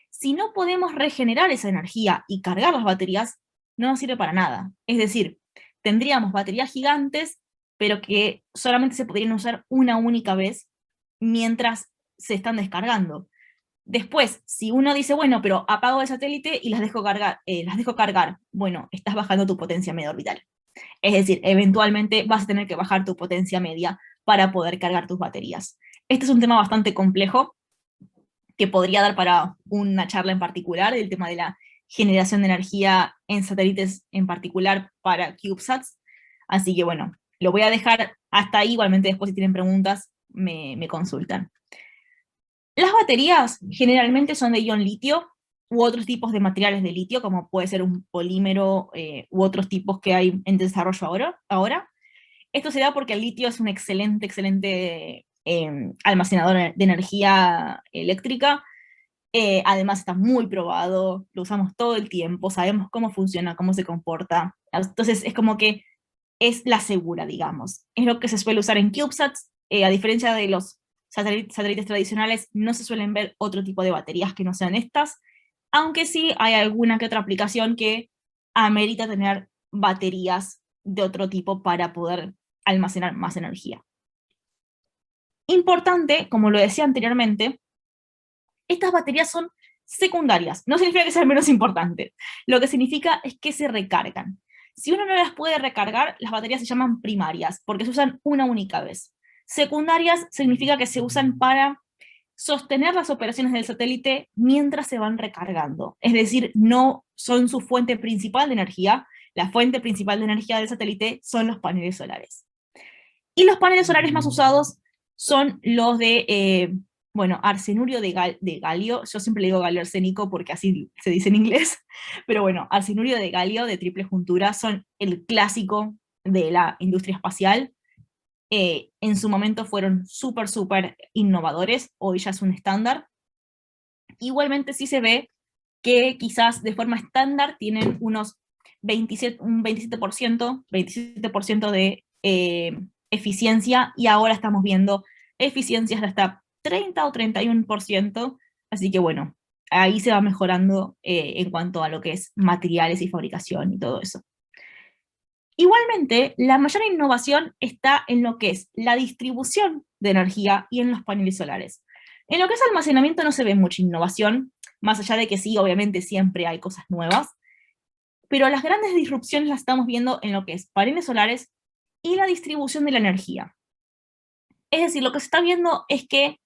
si no podemos regenerar esa energía y cargar las baterías, no nos sirve para nada. Es decir, tendríamos baterías gigantes, pero que solamente se podrían usar una única vez mientras se están descargando. Después, si uno dice, bueno, pero apago el satélite y las dejo cargar, bueno, estás bajando tu potencia media orbital. Es decir, eventualmente vas a tener que bajar tu potencia media para poder cargar tus baterías. Este es un tema bastante complejo, que podría dar para una charla en particular, el tema de la generación de energía en satélites, en particular para CubeSats. Así que bueno, lo voy a dejar hasta ahí, igualmente después si tienen preguntas me consultan. Las baterías generalmente son de ion litio u otros tipos de materiales de litio, como puede ser un polímero u otros tipos que hay en desarrollo ahora. Esto se da porque el litio es un excelente almacenador de energía eléctrica. Además está muy probado, lo usamos todo el tiempo, sabemos cómo funciona, cómo se comporta. Entonces es como que es la segura, digamos. Es lo que se suele usar en CubeSats. A diferencia de los satélites tradicionales, no se suelen ver otro tipo de baterías que no sean estas, aunque sí hay alguna que otra aplicación que amerita tener baterías de otro tipo para poder almacenar más energía. Importante, como lo decía anteriormente, estas baterías son secundarias. No significa que sean menos importantes. Lo que significa es que se recargan. Si uno no las puede recargar, las baterías se llaman primarias, porque se usan una única vez. Secundarias significa que se usan para sostener las operaciones del satélite mientras se van recargando. Es decir, no son su fuente principal de energía. La fuente principal de energía del satélite son los paneles solares. Y los paneles solares más usados son los de, bueno, arsenurio de galio. Yo siempre le digo galio arsénico porque así se dice en inglés, pero bueno, arsenurio de galio de triple juntura son el clásico de la industria espacial. En su momento fueron súper innovadores, hoy ya es un estándar. Igualmente sí se ve que quizás de forma estándar tienen un 27% de eficiencia, y ahora estamos viendo eficiencias de hasta 30 o 31%, así que bueno, ahí se va mejorando en cuanto a lo que es materiales y fabricación y todo eso. Igualmente, la mayor innovación está en lo que es la distribución de energía y en los paneles solares. En lo que es almacenamiento no se ve mucha innovación, más allá de que sí, obviamente siempre hay cosas nuevas, pero las grandes disrupciones las estamos viendo en lo que es paneles solares y la distribución de la energía. Es decir, lo que se está viendo es que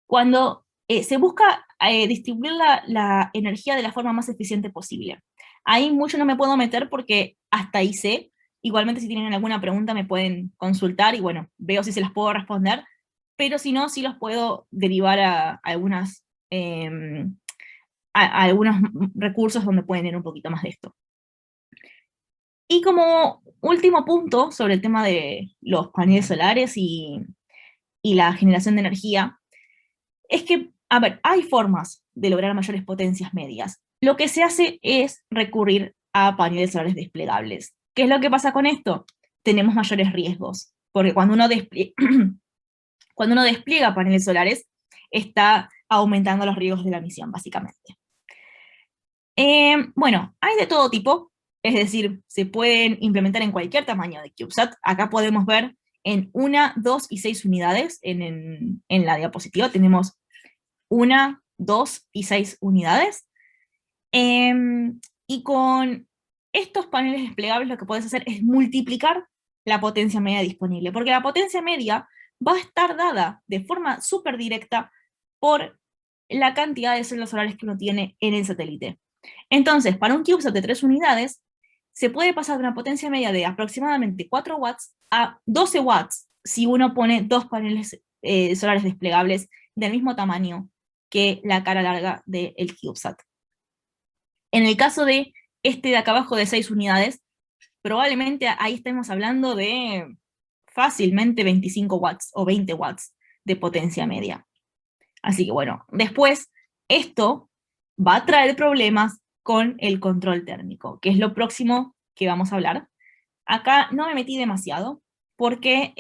cuando se busca distribuir la energía de la forma más eficiente posible. Ahí mucho no me puedo meter porque hasta ahí sé. Igualmente si tienen alguna pregunta me pueden consultar y bueno, veo si se las puedo responder, pero si no, sí los puedo derivar a algunas, a algunos recursos donde pueden ir un poquito más de esto. Y como último punto sobre el tema de los paneles solares y la generación de energía, es que, a ver, hay formas de lograr mayores potencias medias. Lo que se hace es recurrir a paneles solares desplegables. ¿Qué es lo que pasa con esto? Tenemos mayores riesgos, porque cuando uno despliega paneles solares, está aumentando los riesgos de la emisión, básicamente. Bueno, hay de todo tipo, es decir, se pueden implementar en cualquier tamaño de CubeSat. Acá podemos ver en 1, 2 y 6 unidades en la diapositiva. Tenemos 1, 2 y 6 unidades. Y con estos paneles desplegables lo que puedes hacer es multiplicar la potencia media disponible, porque la potencia media va a estar dada de forma súper directa por la cantidad de células solares que uno tiene en el satélite. Entonces, para un CubeSat de 3 unidades, se puede pasar de una potencia media de aproximadamente 4 watts a 12 watts si uno pone dos paneles solares desplegables del mismo tamaño que la cara larga del CubeSat. En el caso de este de acá abajo de 6 unidades, probablemente ahí estemos hablando de fácilmente 25 watts o 20 watts de potencia media. Así que bueno, después esto va a traer problemas con el control térmico, que es lo próximo que vamos a hablar. Acá no me metí demasiado, porque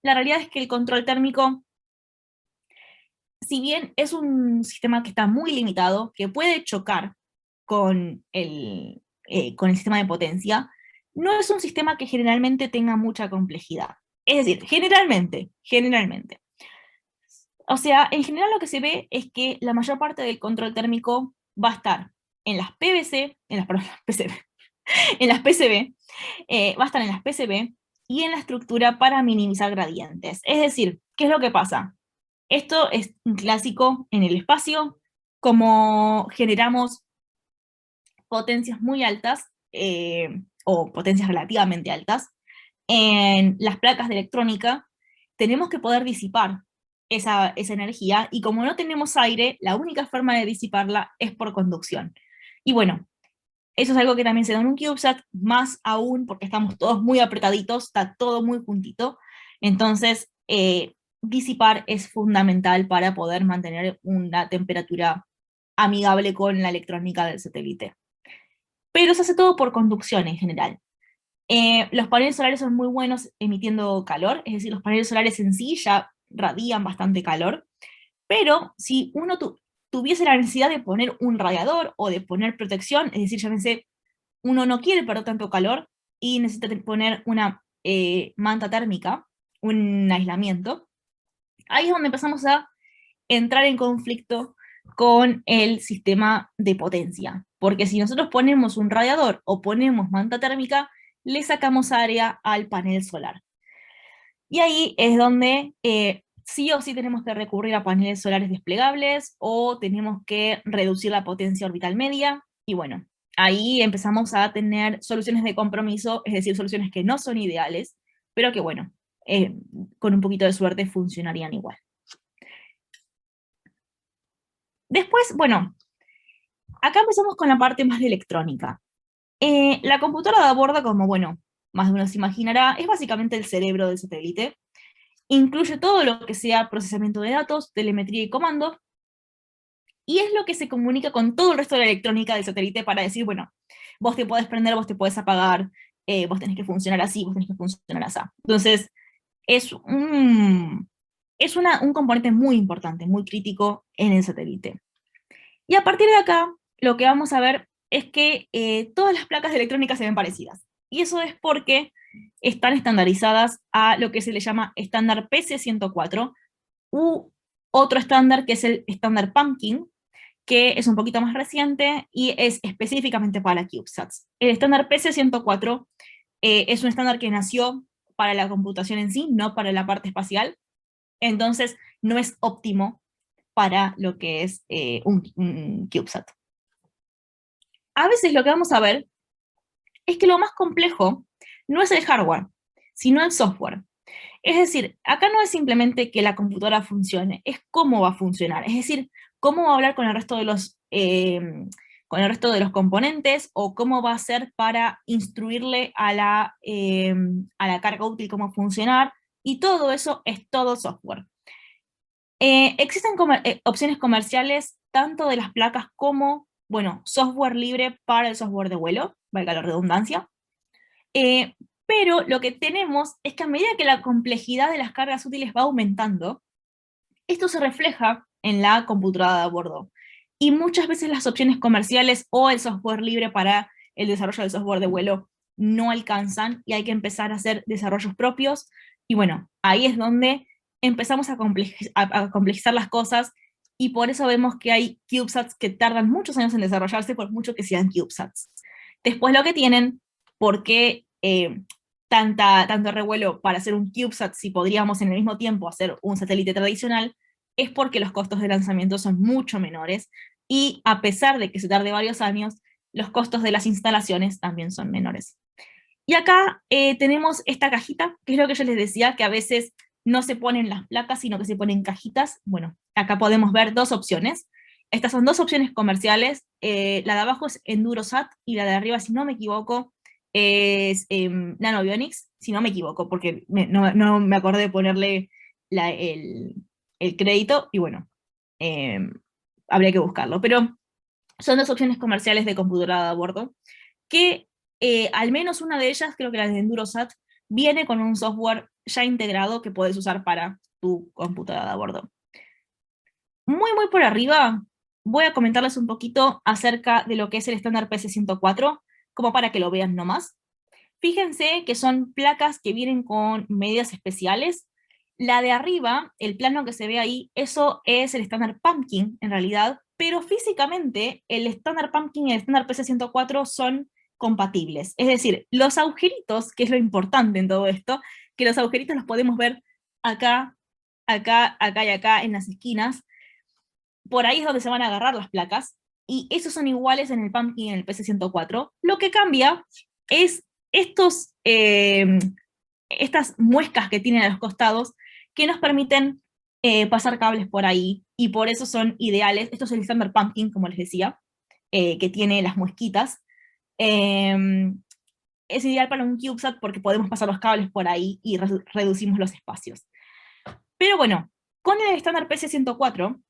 la realidad es que el control térmico, si bien es un sistema que está muy limitado, que puede chocar con el sistema de potencia, no es un sistema que generalmente tenga mucha complejidad. Es decir, generalmente. O sea, en general lo que se ve es que la mayor parte del control térmico va a estar en las PVC, perdón, PCB, en las PCB, va a estar en las PCB y en la estructura para minimizar gradientes. Es decir, ¿qué es lo que pasa? Esto es un clásico en el espacio, como generamos potencias muy altas, o potencias relativamente altas, en las placas de electrónica, tenemos que poder disipar esa energía, y como no tenemos aire, la única forma de disiparla es por conducción. Y bueno, eso es algo que también se da en un CubeSat, más aún porque estamos todos muy apretaditos, está todo muy juntito, entonces disipar es fundamental para poder mantener una temperatura amigable con la electrónica del satélite. Pero se hace todo por conducción en general. Los paneles solares son muy buenos emitiendo calor, es decir, los paneles solares en sí ya radian bastante calor, pero si uno tuviese la necesidad de poner un radiador o de poner protección, es decir, llámense, uno no quiere perder tanto calor y necesita poner una manta térmica, un aislamiento, ahí es donde empezamos a entrar en conflicto con el sistema de potencia. Porque si nosotros ponemos un radiador o ponemos manta térmica, le sacamos área al panel solar. Y ahí es donde sí o sí tenemos que recurrir a paneles solares desplegables o tenemos que reducir la potencia orbital media. Y bueno, ahí empezamos a tener soluciones de compromiso, es decir, soluciones que no son ideales, pero que bueno, con un poquito de suerte funcionarían igual. Después, bueno, acá empezamos con la parte más de electrónica. La computadora de a bordo, como bueno, más de uno se imaginará, es básicamente el cerebro del satélite. Incluye todo lo que sea procesamiento de datos, telemetría y comandos, y es lo que se comunica con todo el resto de la electrónica del satélite para decir, bueno, vos te podés prender, vos te podés apagar, vos tenés que funcionar así, vos tenés que funcionar así. Entonces, es un componente muy importante, muy crítico en el satélite. Y a partir de acá, lo que vamos a ver es que todas las placas de electrónica se ven parecidas. Y eso es porque están estandarizadas a lo que se le llama estándar PC104, u otro estándar que es el estándar Pumpkin, que es un poquito más reciente y es específicamente para CubeSats. El estándar PC104 es un estándar que nació para la computación en sí, no para la parte espacial, entonces no es óptimo para lo que es un CubeSat. A veces lo que vamos a ver es que lo más complejo no es el hardware, sino el software. Es decir, acá no es simplemente que la computadora funcione, es cómo va a funcionar, es decir, cómo va a hablar con el resto con el resto de los componentes, o cómo va a ser para instruirle a la carga útil cómo funcionar, y todo eso es todo software. Existen opciones comerciales tanto de las placas como, bueno, software libre para el software de vuelo, valga la redundancia. Pero lo que tenemos es que a medida que la complejidad de las cargas útiles va aumentando, esto se refleja en la computadora de bordo. Y muchas veces las opciones comerciales o el software libre para el desarrollo del software de vuelo no alcanzan y hay que empezar a hacer desarrollos propios. Y bueno, ahí es donde empezamos a complejizar las cosas, y por eso vemos que hay CubeSats que tardan muchos años en desarrollarse, por mucho que sean CubeSats. Después lo que tienen, porque tanto revuelo para hacer un CubeSat si podríamos en el mismo tiempo hacer un satélite tradicional, es porque los costos de lanzamiento son mucho menores, y a pesar de que se tarde varios años, los costos de las instalaciones también son menores. Y acá tenemos esta cajita, que es lo que yo les decía, que a veces no se ponen las placas, sino que se ponen cajitas. Bueno, acá podemos ver dos opciones. Estas son dos opciones comerciales. La de abajo es EnduroSat, y la de arriba, si no me equivoco, es Nanobionics, si no me equivoco, porque no me acordé de ponerle el crédito, y bueno, habría que buscarlo. Pero son dos opciones comerciales de computadora a bordo, que al menos una de ellas, creo que la de EnduroSat, viene con un software ya integrado que puedes usar para tu computadora a bordo. Muy por arriba, voy a comentarles un poquito acerca de lo que es el estándar PC104, como para que lo vean nomás. Fíjense que son placas que vienen con medidas especiales. La de arriba, el plano que se ve ahí, eso es el estándar Pumpkin, en realidad, pero físicamente el estándar Pumpkin y el estándar PC104 son compatibles. Es decir, los agujeritos, que es lo importante en todo esto, que los agujeritos los podemos ver acá, acá y acá en las esquinas. Por ahí es donde se van a agarrar las placas, y esos son iguales en el Pumpkin y en el PC104. Lo que cambia es estas muescas que tienen a los costados, que nos permiten pasar cables por ahí, y por eso son ideales. Esto es el estándar Pumpkin, como les decía, que tiene las muesquitas. Es ideal para un CubeSat porque podemos pasar los cables por ahí y reducimos los espacios. Pero bueno, con el estándar PC104,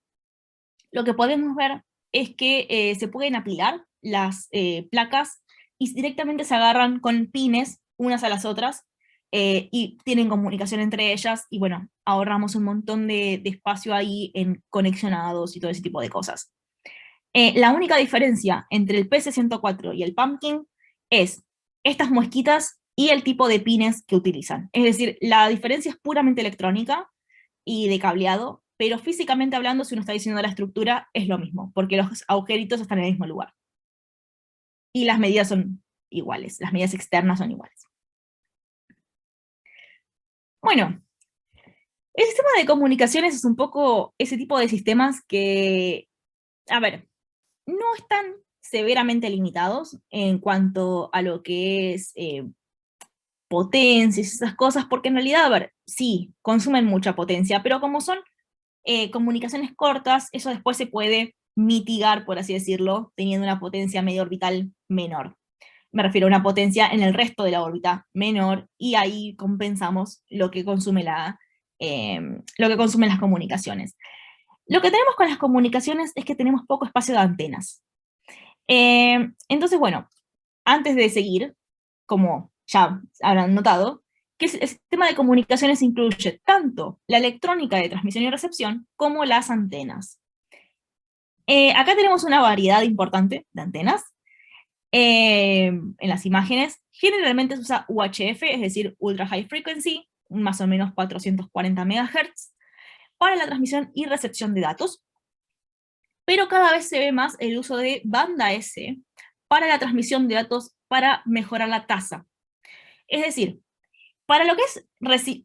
lo que podemos ver es que se pueden apilar las placas, y directamente se agarran con pines unas a las otras, y tienen comunicación entre ellas, y bueno, ahorramos un montón de espacio ahí en conexionados y todo ese tipo de cosas. La única diferencia entre el PC104 y el Pumpkin es estas muesquitas y el tipo de pines que utilizan. Es decir, la diferencia es puramente electrónica y de cableado, pero físicamente hablando, si uno está diseñando la estructura, es lo mismo, porque los agujeritos están en el mismo lugar. Y las medidas son iguales, las medidas externas son iguales. Bueno, el sistema de comunicaciones es un poco ese tipo de sistemas que, a ver, no están severamente limitados en cuanto a lo que es potencias y esas cosas, porque en realidad, a ver, sí, consumen mucha potencia, pero como son comunicaciones cortas, eso después se puede mitigar, por así decirlo, teniendo una potencia medio orbital menor. Me refiero a una potencia en el resto de la órbita menor, y ahí compensamos lo que consumen las comunicaciones. Lo que tenemos con las comunicaciones es que tenemos poco espacio de antenas. Entonces, bueno, antes de seguir, como ya habrán notado, que el sistema de comunicaciones incluye tanto la electrónica de transmisión y recepción como las antenas. Acá tenemos una variedad importante de antenas. En las imágenes, generalmente se usa UHF, es decir, Ultra High Frequency, más o menos 440 MHz, para la transmisión y recepción de datos. Pero cada vez se ve más el uso de banda S para la transmisión de datos, para mejorar la tasa. Es decir, para lo que es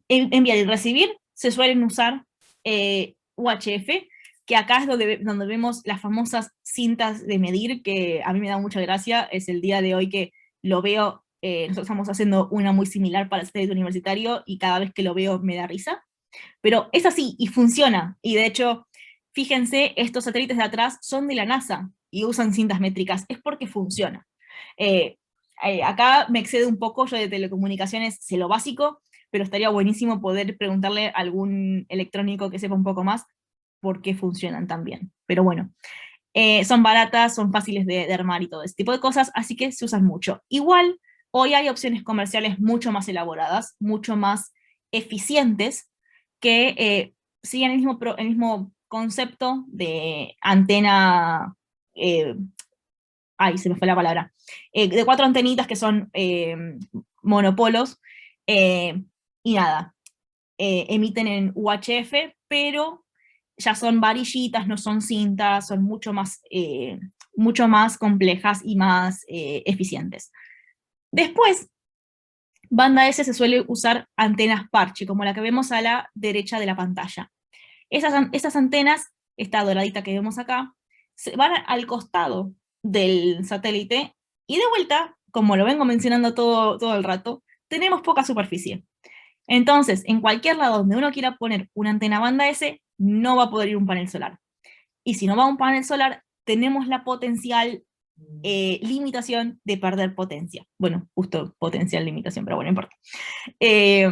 enviar y recibir, se suelen usar UHF, que acá es donde vemos las famosas cintas de medir, que a mí me da mucha gracia, es el día de hoy que lo veo, nosotros estamos haciendo una muy similar para el satélite universitario, y cada vez que lo veo me da risa, pero es así, y funciona, y de hecho, fíjense, estos satélites de atrás son de la NASA, y usan cintas métricas, es porque funciona. Eh, Acá me excede un poco, yo de telecomunicaciones sé lo básico, pero estaría buenísimo poder preguntarle a algún electrónico que sepa un poco más por qué funcionan tan bien. Pero bueno, son baratas, son fáciles de armar y todo ese tipo de cosas, así que se usan mucho. Igual, hoy hay opciones comerciales mucho más elaboradas, mucho más eficientes, que siguen el mismo concepto de antena, ay, se me fue la palabra, de 4 antenitas que son monopolos, eh, y nada, emiten en UHF, pero ya son varillitas, no son cintas, son mucho más complejas y más eficientes. Después, banda S se suele usar antenas parche, como la que vemos a la derecha de la pantalla. Esas antenas, esta doradita que vemos acá, se van al costado del satélite, y de vuelta, como lo vengo mencionando todo el rato, tenemos poca superficie. Entonces, en cualquier lado donde uno quiera poner una antena banda S, no va a poder ir un panel solar. Y si no va un panel solar, tenemos la potencial limitación de perder potencia. Bueno, justo potencial limitación, pero bueno, no importa. Eh,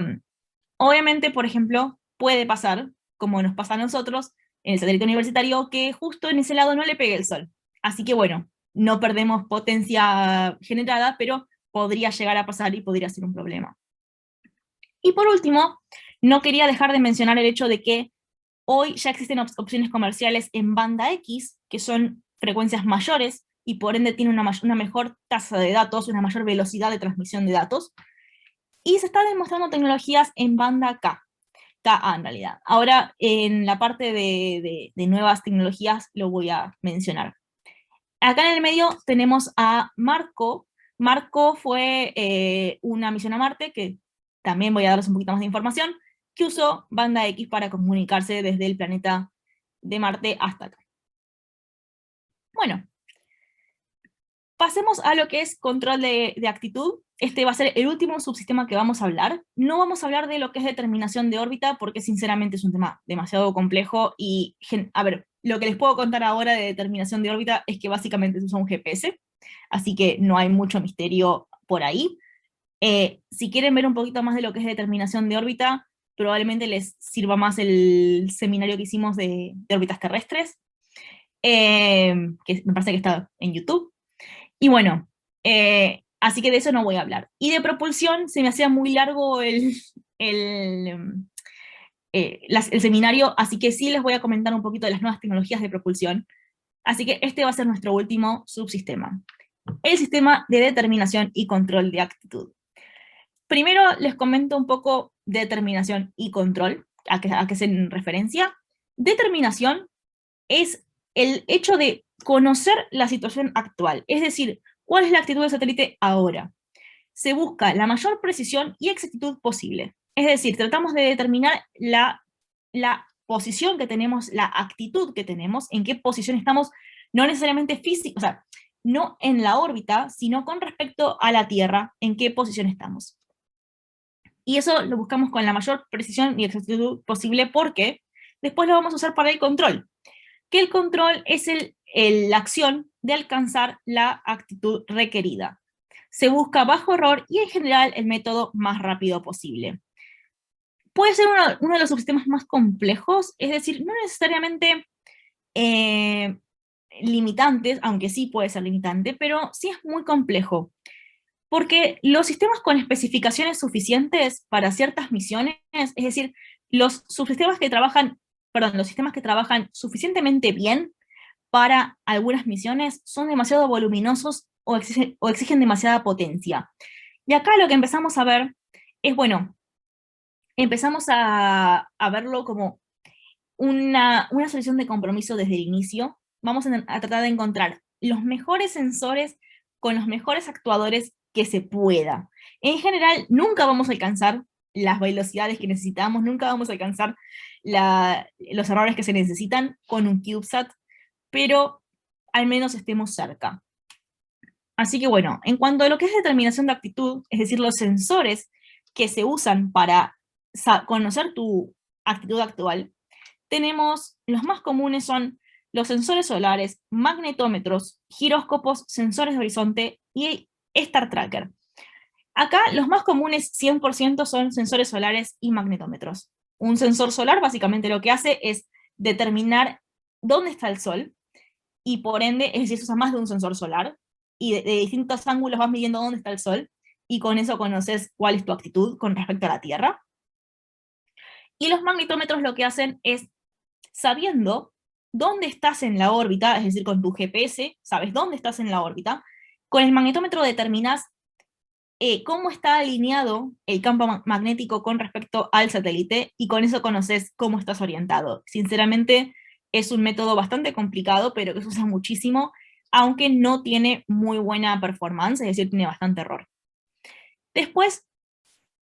Obviamente, por ejemplo, puede pasar, como nos pasa a nosotros, en el satélite universitario, que justo en ese lado no le pegue el sol. Así que bueno, no perdemos potencia generada, pero podría llegar a pasar y podría ser un problema. Y por último, no quería dejar de mencionar el hecho de que hoy ya existen opciones comerciales en banda X, que son frecuencias mayores, y por ende tienen una mejor tasa de datos, una mayor velocidad de transmisión de datos, y se están demostrando tecnologías en banda K, KA en realidad. Ahora, en la parte de nuevas tecnologías lo voy a mencionar. Acá en el medio tenemos a Marco. Marco fue una misión a Marte, que también voy a darles un poquito más de información, que usó banda X para comunicarse desde el planeta de Marte hasta acá. Bueno, pasemos a lo que es control de actitud. Este va a ser el último subsistema que vamos a hablar. No vamos a hablar de lo que es determinación de órbita, porque sinceramente es un tema demasiado complejo, y, a ver, lo que les puedo contar ahora de determinación de órbita es que básicamente se usa un GPS, así que no hay mucho misterio por ahí. Si quieren ver un poquito más de lo que es determinación de órbita, probablemente les sirva más el seminario que hicimos de órbitas terrestres, que me parece que está en YouTube. Y bueno, así que de eso no voy a hablar. Y de propulsión se me hacía muy largo el, el seminario, así que sí les voy a comentar un poquito de las nuevas tecnologías de propulsión. Así que este va a ser nuestro último subsistema, el sistema de determinación y control de actitud. Primero les comento un poco de determinación y control, a qué hacen referencia. Determinación es el hecho de conocer la situación actual, es decir, cuál es la actitud del satélite ahora. Se busca la mayor precisión y exactitud posible. Es decir, tratamos de determinar la posición que tenemos, la actitud que tenemos, en qué posición estamos, no necesariamente física, o sea, no en la órbita, sino con respecto a la Tierra, en qué posición estamos. Y eso lo buscamos con la mayor precisión y exactitud posible, porque después lo vamos a usar para el control, que el control es la acción de alcanzar la actitud requerida. Se busca bajo error y en general el método más rápido posible. Puede ser uno de los subsistemas más complejos, es decir, no necesariamente limitantes, aunque sí puede ser limitante, pero sí es muy complejo, porque los sistemas con especificaciones suficientes para ciertas misiones, es decir, los subsistemas que trabajan, perdón, los sistemas que trabajan suficientemente bien para algunas misiones son demasiado voluminosos o exigen demasiada potencia. Y acá lo que empezamos a ver es, bueno, empezamos a verlo como una solución de compromiso desde el inicio. Vamos a tratar de encontrar los mejores sensores con los mejores actuadores que se pueda. En general, nunca vamos a alcanzar las velocidades que necesitamos, nunca vamos a alcanzar los errores que se necesitan con un CubeSat, pero al menos estemos cerca. Así que bueno, en cuanto a lo que es determinación de actitud, es decir, los sensores que se usan para conocer tu actitud actual, tenemos, los más comunes son los sensores solares, magnetómetros, giróscopos, sensores de horizonte y Star Tracker. Acá los más comunes 100% son sensores solares y magnetómetros. Un sensor solar básicamente lo que hace es determinar dónde está el sol, y por ende, es decir, se usa más de un sensor solar, y de distintos ángulos vas midiendo dónde está el sol, y con eso conoces cuál es tu actitud con respecto a la Tierra. Y los magnetómetros lo que hacen es, sabiendo dónde estás en la órbita, es decir, con tu GPS, sabes dónde estás en la órbita, con el magnetómetro determinas cómo está alineado el campo magnético con respecto al satélite, y con eso conoces cómo estás orientado. Sinceramente, es un método bastante complicado, pero que se usa muchísimo, aunque no tiene muy buena performance, es decir, tiene bastante error. Después,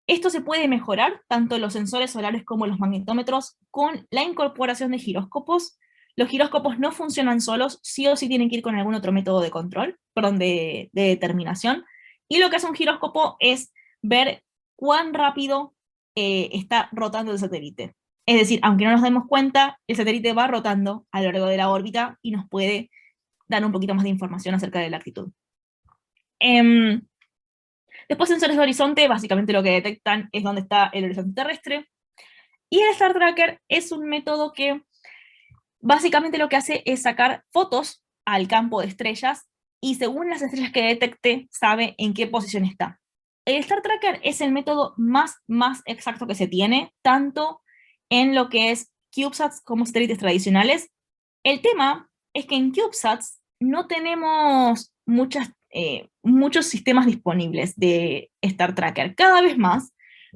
esto se puede mejorar, tanto los sensores solares como los magnetómetros, con la incorporación de giróscopos. Los giróscopos no funcionan solos, sí o sí tienen que ir con algún otro método de control, perdón, de determinación. Y lo que hace un giróscopo es ver cuán rápido está rotando el satélite. Es decir, aunque no nos demos cuenta, el satélite va rotando a lo largo de la órbita y nos puede dar un poquito más de información acerca de la actitud. Después, sensores de horizonte, básicamente lo que detectan es dónde está el horizonte terrestre. Y el Star Tracker es un método que básicamente lo que hace es sacar fotos al campo de estrellas, y según las estrellas que detecte, sabe en qué posición está. El Star Tracker es el método más exacto que se tiene, tanto en lo que es CubeSats como satélites tradicionales. El tema es que en CubeSats no tenemos muchos sistemas disponibles de Star Tracker, cada vez más,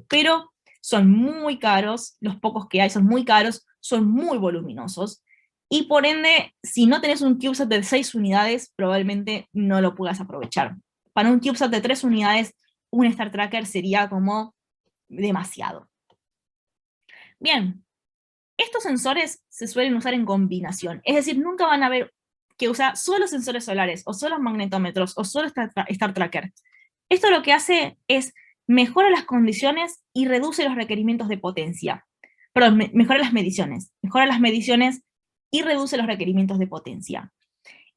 pero son muy caros, los pocos que hay son muy caros, son muy voluminosos, y por ende, si no tenés un CubeSat de 6 unidades, probablemente no lo puedas aprovechar. Para un CubeSat de 3 unidades, un Star Tracker sería como demasiado. Bien, estos sensores se suelen usar en combinación, es decir, nunca van a ver que usa solo sensores solares, o solo magnetómetros, o solo Star Tracker. Esto lo que hace es mejora las condiciones y reduce los requerimientos de potencia. Perdón, mejora las mediciones y reduce los requerimientos de potencia.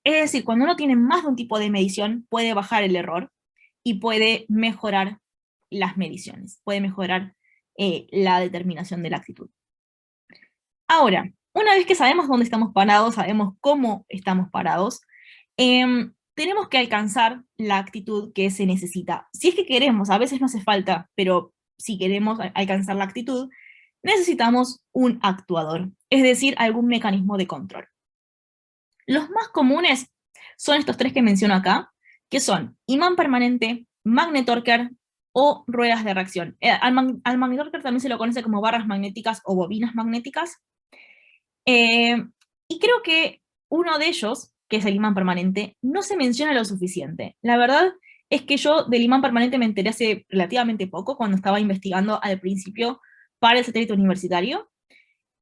Es decir, cuando uno tiene más de un tipo de medición, puede bajar el error y puede mejorar las mediciones, puede mejorar la determinación de la actitud. Ahora, una vez que sabemos dónde estamos parados, sabemos cómo estamos parados, tenemos que alcanzar la actitud que se necesita. Si es que queremos, a veces no hace falta, pero si queremos alcanzar la actitud, necesitamos un actuador, es decir, algún mecanismo de control. Los más comunes son estos tres que menciono acá, que son imán permanente, magnetorquer o ruedas de reacción. Al magnetorquer también se lo conoce como barras magnéticas o bobinas magnéticas. Y creo que uno de ellos, que es el imán permanente, no se menciona lo suficiente. La verdad es que yo del imán permanente me enteré hace relativamente poco, cuando estaba investigando al principio para el satélite universitario,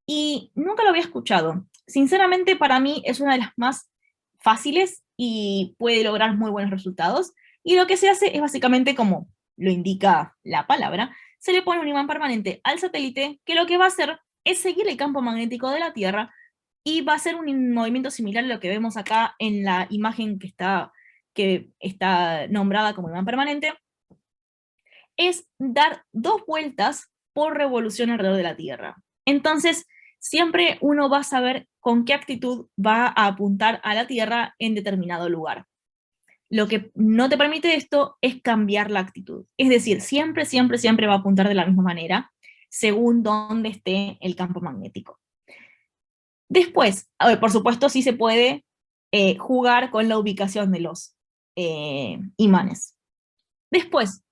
y nunca lo había escuchado. Sinceramente, para mí es una de las más fáciles y puede lograr muy buenos resultados, y lo que se hace es básicamente, como lo indica la palabra, se le pone un imán permanente al satélite, que lo que va a hacer es seguir el campo magnético de la Tierra, y va a hacer un movimiento similar a lo que vemos acá en la imagen que está nombrada como imán permanente, es dar 2 vueltas por revolución alrededor de la Tierra. Entonces, siempre uno va a saber con qué actitud va a apuntar a la Tierra en determinado lugar. Lo que no te permite esto es cambiar la actitud. Es decir, siempre va a apuntar de la misma manera, según dónde esté el campo magnético. Después, por supuesto, sí se puede jugar con la ubicación de los imanes. Después,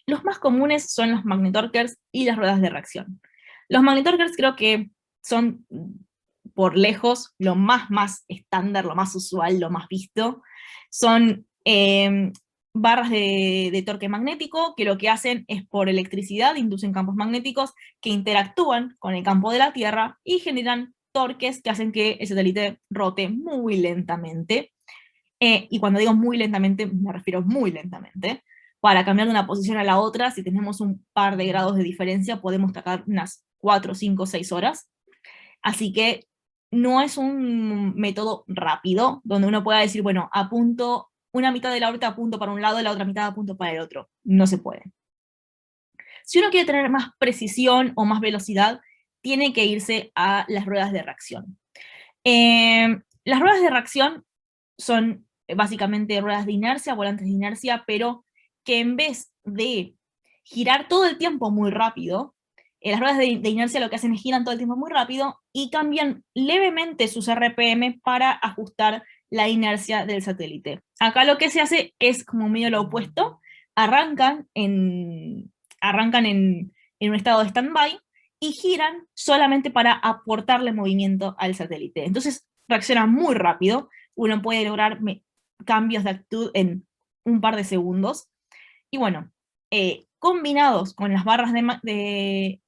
los más comunes son los magnetorquers y las ruedas de reacción. Los magnetorquers creo que son, por lejos, lo más estándar, lo más usual, lo más visto. Son barras de torque magnético, que lo que hacen es por electricidad, inducen campos magnéticos que interactúan con el campo de la Tierra y generan torques que hacen que el satélite rote muy lentamente. Y cuando digo muy lentamente, me refiero muy lentamente. Para cambiar de una posición a la otra, si tenemos un par de grados de diferencia, podemos tardar unas 4, 5, 6 horas. Así que no es un método rápido, donde uno pueda decir, bueno, apunto una mitad de la órbita, apunto para un lado, y la otra mitad apunto para el otro. No se puede. Si uno quiere tener más precisión o más velocidad, tiene que irse a las ruedas de reacción. Las ruedas de reacción son básicamente ruedas de inercia, volantes de inercia, pero que en vez de girar todo el tiempo muy rápido, las ruedas de inercia lo que hacen es giran todo el tiempo muy rápido y cambian levemente sus RPM para ajustar la inercia del satélite. Acá lo que se hace es como medio lo opuesto, arrancan en un estado de stand-by y giran solamente para aportarle movimiento al satélite. Entonces reacciona muy rápido, uno puede lograr cambios de actitud en un par de segundos. Y bueno, combinados con las barras,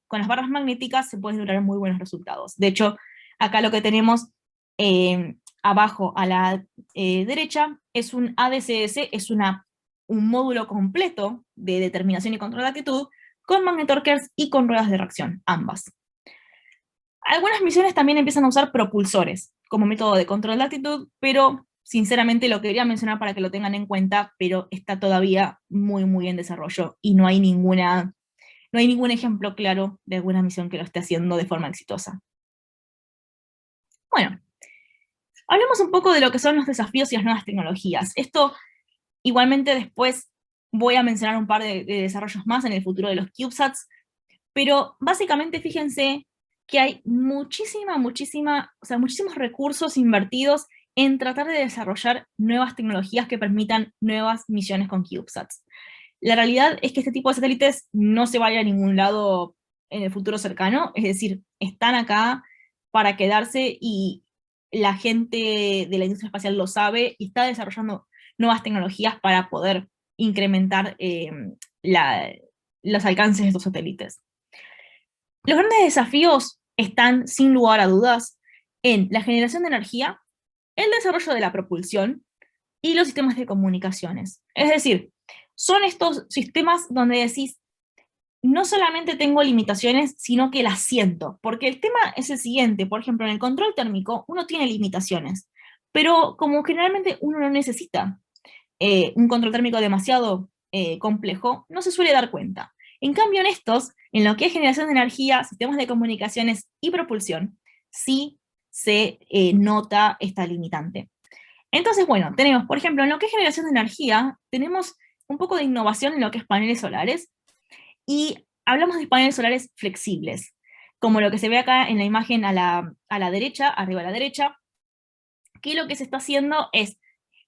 con las barras magnéticas se pueden lograr muy buenos resultados. De hecho, acá lo que tenemos abajo a la derecha es un ADCS, es un módulo completo de determinación y control de actitud con magnetorquers y con ruedas de reacción, ambas. Algunas misiones también empiezan a usar propulsores como método de control de actitud, pero sinceramente lo quería mencionar para que lo tengan en cuenta, pero está todavía muy, muy en desarrollo y no hay ningún ejemplo claro de alguna misión que lo esté haciendo de forma exitosa. Bueno, hablemos un poco de lo que son los desafíos y las nuevas tecnologías. Esto, igualmente, después voy a mencionar un par de desarrollos más en el futuro de los CubeSats, pero básicamente fíjense que hay muchísimos recursos invertidos en tratar de desarrollar nuevas tecnologías que permitan nuevas misiones con CubeSats. La realidad es que este tipo de satélites no se va a ir a ningún lado en el futuro cercano, es decir, están acá para quedarse y la gente de la industria espacial lo sabe y está desarrollando nuevas tecnologías para poder incrementar los alcances de estos satélites. Los grandes desafíos están, sin lugar a dudas, en la generación de energía, el desarrollo de la propulsión y los sistemas de comunicaciones. Es decir, son estos sistemas donde decís, no solamente tengo limitaciones, sino que las siento. Porque el tema es el siguiente, por ejemplo, en el control térmico uno tiene limitaciones, pero como generalmente uno no necesita un control térmico demasiado complejo, no se suele dar cuenta. En cambio, en estos, en lo que es generación de energía, sistemas de comunicaciones y propulsión, sí se nota esta limitante. Entonces, bueno, tenemos, por ejemplo, en lo que es generación de energía, tenemos un poco de innovación en lo que es paneles solares, y hablamos de paneles solares flexibles, como lo que se ve acá en la imagen a la derecha, arriba a la derecha, que lo que se está haciendo es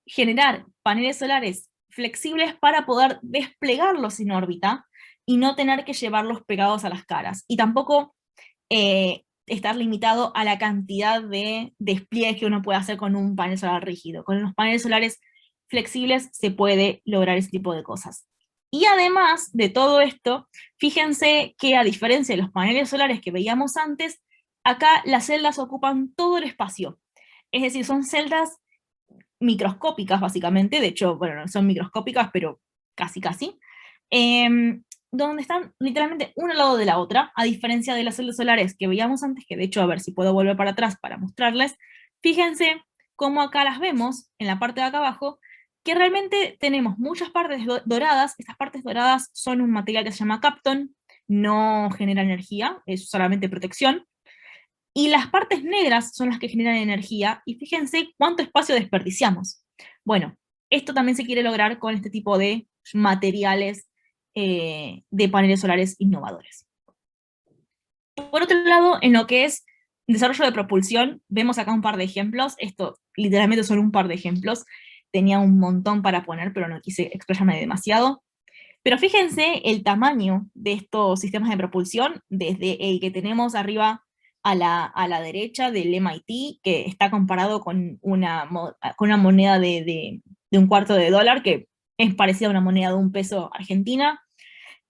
generar paneles solares flexibles para poder desplegarlos en órbita y no tener que llevarlos pegados a las caras. Y tampoco estar limitado a la cantidad de despliegues que uno puede hacer con un panel solar rígido. Con los paneles solares flexibles se puede lograr ese tipo de cosas. Y además de todo esto, fíjense que a diferencia de los paneles solares que veíamos antes, acá las celdas ocupan todo el espacio. Es decir, son celdas microscópicas básicamente, de hecho, bueno, no son microscópicas, pero casi casi, donde están literalmente una al lado de la otra, a diferencia de las celdas solares que veíamos antes, que de hecho, a ver si puedo volver para atrás para mostrarles, fíjense cómo acá las vemos, en la parte de acá abajo, que realmente tenemos muchas partes doradas. Estas partes doradas son un material que se llama Kapton, no genera energía, es solamente protección, y las partes negras son las que generan energía, y fíjense cuánto espacio desperdiciamos. Bueno, esto también se quiere lograr con este tipo de materiales de paneles solares innovadores. Por otro lado, en lo que es desarrollo de propulsión, vemos acá un par de ejemplos. Esto literalmente son un par de ejemplos. Tenía un montón para poner, pero no quise explayarme demasiado. Pero fíjense el tamaño de estos sistemas de propulsión, desde el que tenemos arriba a la derecha del MIT, que está comparado con una moneda de $0.25, que es parecida a una moneda de $1 argentina.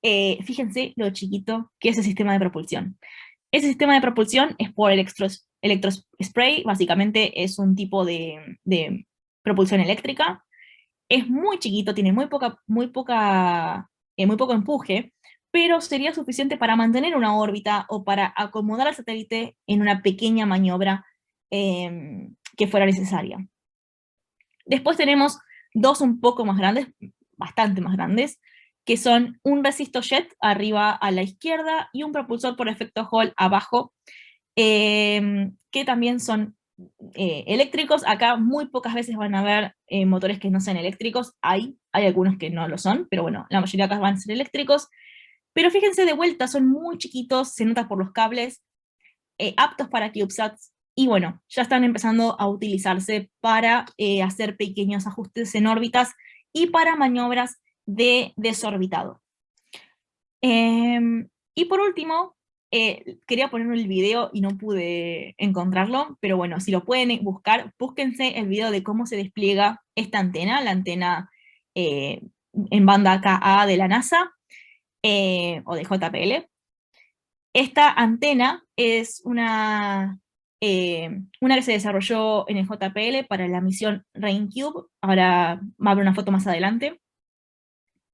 Fíjense lo chiquito que es el sistema de propulsión. Ese sistema de propulsión es por electrospray, básicamente es un tipo de propulsión eléctrica. Es muy chiquito, tiene muy poco empuje, pero sería suficiente para mantener una órbita o para acomodar al satélite en una pequeña maniobra que fuera necesaria. Después tenemos dos un poco más grandes, bastante más grandes, que son un resistojet arriba a la izquierda y un propulsor por efecto Hall abajo, que también son eléctricos. Acá muy pocas veces van a haber motores que no sean eléctricos, hay algunos que no lo son, pero bueno, la mayoría acá van a ser eléctricos. Pero fíjense de vuelta, son muy chiquitos, se nota por los cables, aptos para CubeSats, y bueno, ya están empezando a utilizarse para hacer pequeños ajustes en órbitas y para maniobras de desorbitado. Y por último, quería poner el video y no pude encontrarlo, pero bueno, si lo pueden buscar, búsquense el video de cómo se despliega esta antena, la antena en banda Ka de la NASA, o de JPL. Esta antena es una que se desarrolló en el JPL para la misión RainCube, ahora va a haber una foto más adelante.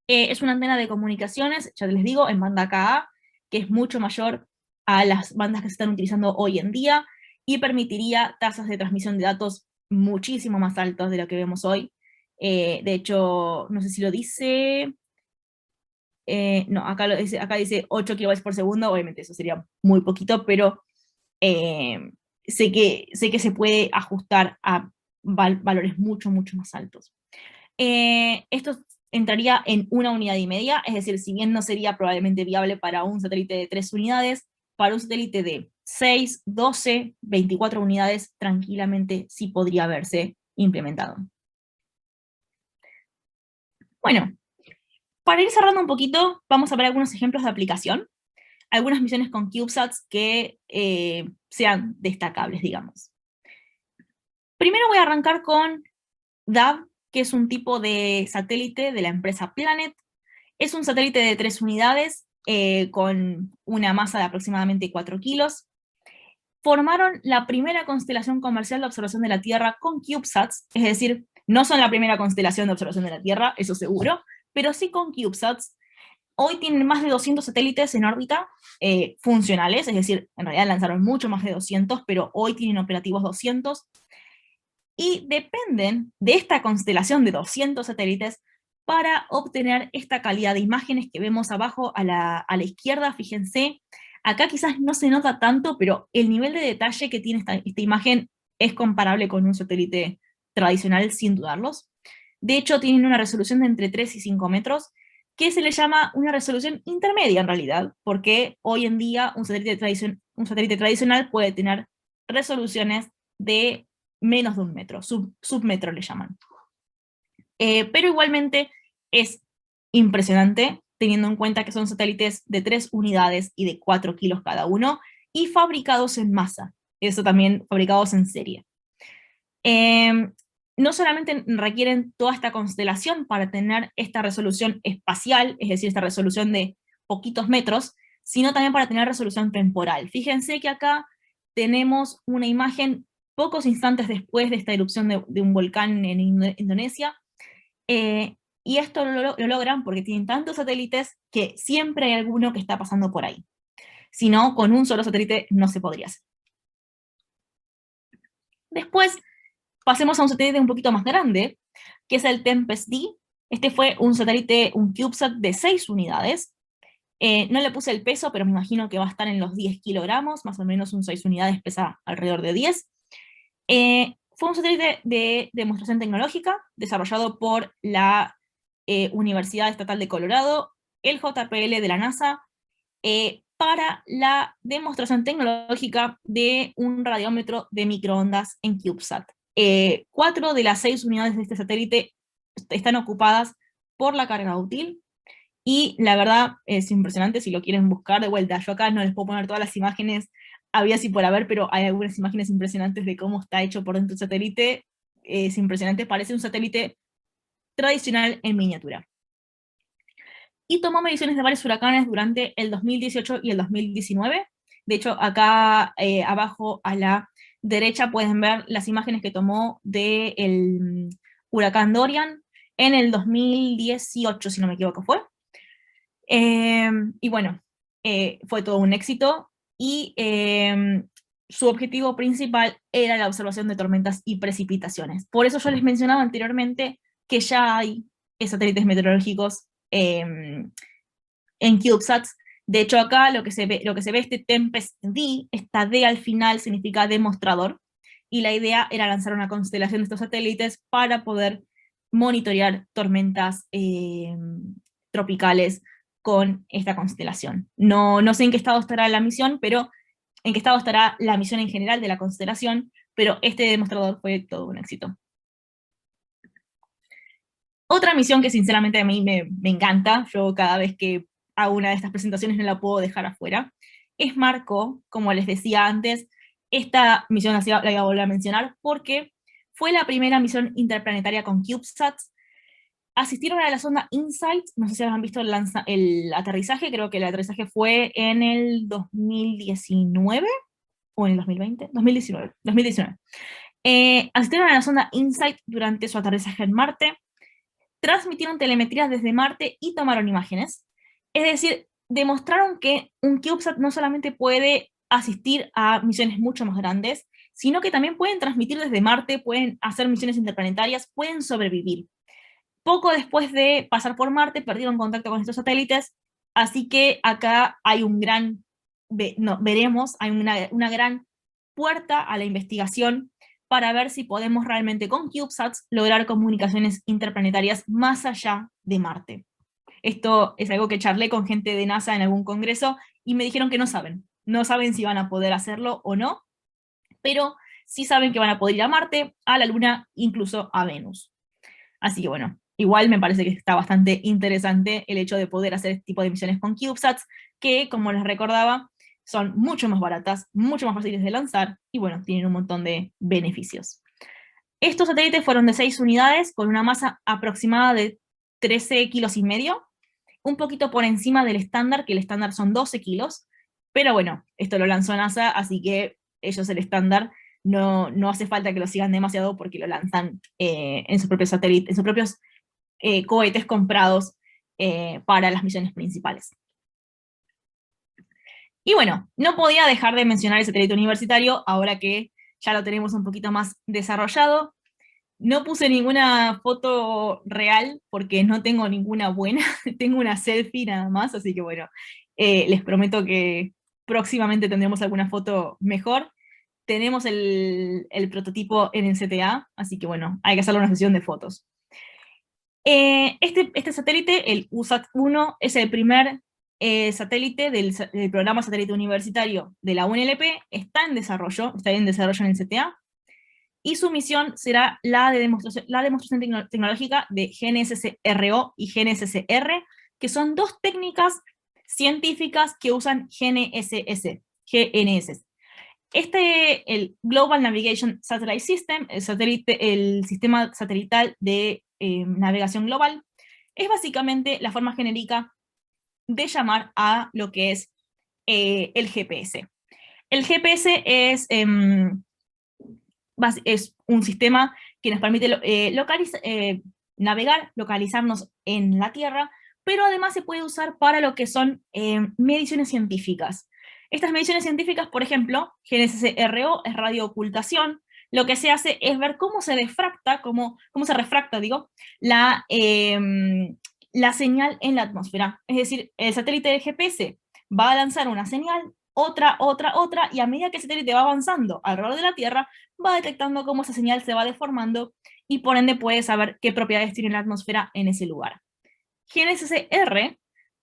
Es una antena de comunicaciones, ya les digo, en banda Ka, que es mucho mayor a las bandas que se están utilizando hoy en día, y permitiría tasas de transmisión de datos muchísimo más altos de lo que vemos hoy. De hecho, no sé si lo dice, no, acá dice 8 kilobytes por segundo, obviamente eso sería muy poquito, pero sé que se puede ajustar a valores mucho, mucho más altos. Esto entraría en 1,5 unidades, es decir, si bien no sería probablemente viable para un satélite de 3 unidades, para un satélite de 6, 12, 24 unidades, tranquilamente sí podría haberse implementado. Bueno, para ir cerrando un poquito, vamos a ver algunos ejemplos de aplicación, algunas misiones con CubeSats que sean destacables, digamos. Primero voy a arrancar con DAB, que es un tipo de satélite de la empresa Planet. Es un satélite de 3 unidades, con una masa de aproximadamente 4 kilos. Formaron la primera constelación comercial de observación de la Tierra con CubeSats, es decir, no son la primera constelación de observación de la Tierra, eso seguro, pero sí con CubeSats. Hoy tienen más de 200 satélites en órbita funcionales, es decir, en realidad lanzaron mucho más de 200, pero hoy tienen operativos 200, y dependen de esta constelación de 200 satélites para obtener esta calidad de imágenes que vemos abajo a la izquierda. Fíjense, acá quizás no se nota tanto, pero el nivel de detalle que tiene esta imagen es comparable con un satélite tradicional, sin dudarlos. De hecho, tienen una resolución de entre 3 y 5 metros, que se le llama una resolución intermedia en realidad, porque hoy en día un satélite tradicional puede tener resoluciones de menos de 1 metro, submetro le llaman. Pero igualmente es impresionante, teniendo en cuenta que son satélites de 3 unidades y de 4 kilos cada uno, y fabricados en masa, eso también fabricados en serie. No solamente requieren toda esta constelación para tener esta resolución espacial, es decir, esta resolución de poquitos metros, sino también para tener resolución temporal. Fíjense que acá tenemos una imagen pocos instantes después de esta erupción de un volcán en Indonesia, y esto lo logran porque tienen tantos satélites que siempre hay alguno que está pasando por ahí. Si no, con un solo satélite no se podría hacer. Después, pasemos a un satélite un poquito más grande, que es el TEMPEST-D. Este fue un satélite, un CubeSat de 6 unidades. No le puse el peso, pero me imagino que va a estar en los 10 kilogramos, más o menos un 6 unidades pesa alrededor de 10. Fue un satélite de demostración tecnológica, desarrollado por la Universidad Estatal de Colorado, el JPL de la NASA, para la demostración tecnológica de un radiómetro de microondas en CubeSat. 4 de las 6 unidades de este satélite están ocupadas por la carga útil, y la verdad es impresionante. Si lo quieren buscar de vuelta, yo acá no les puedo poner todas las imágenes, había así por haber, pero hay algunas imágenes impresionantes de cómo está hecho por dentro el satélite. Es impresionante, parece un satélite tradicional en miniatura. Y tomó mediciones de varios huracanes durante el 2018 y el 2019. De hecho, acá abajo a la derecha pueden ver las imágenes que tomó del huracán Dorian en el 2018, si no me equivoco fue. Y bueno, fue todo un éxito, y su objetivo principal era la observación de tormentas y precipitaciones. Por eso yo les mencionaba anteriormente que ya hay satélites meteorológicos en CubeSats. De hecho, acá lo que se ve este Tempest D, esta D al final significa demostrador, y la idea era lanzar una constelación de estos satélites para poder monitorear tormentas tropicales con esta constelación. No sé en qué estado estará la misión, pero en qué estado estará la misión en general de la constelación, pero este demostrador fue todo un éxito. Otra misión que sinceramente a mí me encanta, yo cada vez que hago una de estas presentaciones no la puedo dejar afuera, es Marco. Como les decía antes, esta misión la voy a volver a mencionar porque fue la primera misión interplanetaria con CubeSats. Asistieron a la sonda InSight, no sé si han visto el aterrizaje, creo que el aterrizaje fue en el 2019, o en el 2020, 2019. Asistieron a la sonda InSight durante su aterrizaje en Marte, transmitieron telemetrías desde Marte y tomaron imágenes. Es decir, demostraron que un CubeSat no solamente puede asistir a misiones mucho más grandes, sino que también pueden transmitir desde Marte, pueden hacer misiones interplanetarias, pueden sobrevivir. Poco después de pasar por Marte, perdieron contacto con estos satélites, así que acá hay un gran, veremos, hay una gran puerta a la investigación para ver si podemos realmente con CubeSats lograr comunicaciones interplanetarias más allá de Marte. Esto es algo que charlé con gente de NASA en algún congreso y me dijeron que no saben si van a poder hacerlo o no, pero sí saben que van a poder ir a Marte, a la Luna, incluso a Venus. Así que bueno, igual me parece que está bastante interesante el hecho de poder hacer este tipo de misiones con CubeSats, que, como les recordaba, son mucho más baratas, mucho más fáciles de lanzar, y bueno, tienen un montón de beneficios. Estos satélites fueron de 6 unidades, con una masa aproximada de 13 kilos y medio, un poquito por encima del estándar, que el estándar son 12 kilos, pero bueno, esto lo lanzó NASA, así que ellos el estándar no hace falta que lo sigan demasiado porque lo lanzan en sus propios satélites, en sus propios cohetes comprados para las misiones principales. Y bueno, no podía dejar de mencionar el satélite universitario, ahora que ya lo tenemos un poquito más desarrollado. No puse ninguna foto real porque no tengo ninguna buena, tengo una selfie nada más, así que bueno, les prometo que próximamente tendremos alguna foto mejor. Tenemos el prototipo en el CTA, así que bueno, hay que hacerle una sesión de fotos. Este satélite, el USAT-1, es el primer satélite del programa satélite universitario de la UNLP, está en desarrollo en el CTA, y su misión será la demostración tecnológica de GNSS-RO y GNSS-R, que son dos técnicas científicas que usan GNSS. El Global Navigation Satellite System, el sistema satelital de navegación global, es básicamente la forma genérica de llamar a lo que es el GPS. El GPS es un sistema que nos permite navegar, localizarnos en la Tierra, pero además se puede usar para lo que son mediciones científicas. Estas mediciones científicas, por ejemplo, GNSS-RO es radioocultación. Lo que se hace es ver cómo se refracta, la señal en la atmósfera. Es decir, el satélite del GPS va a lanzar una señal, otra, y a medida que el satélite va avanzando alrededor de la Tierra, va detectando cómo esa señal se va deformando, y por ende puede saber qué propiedades tiene la atmósfera en ese lugar. GNSS-R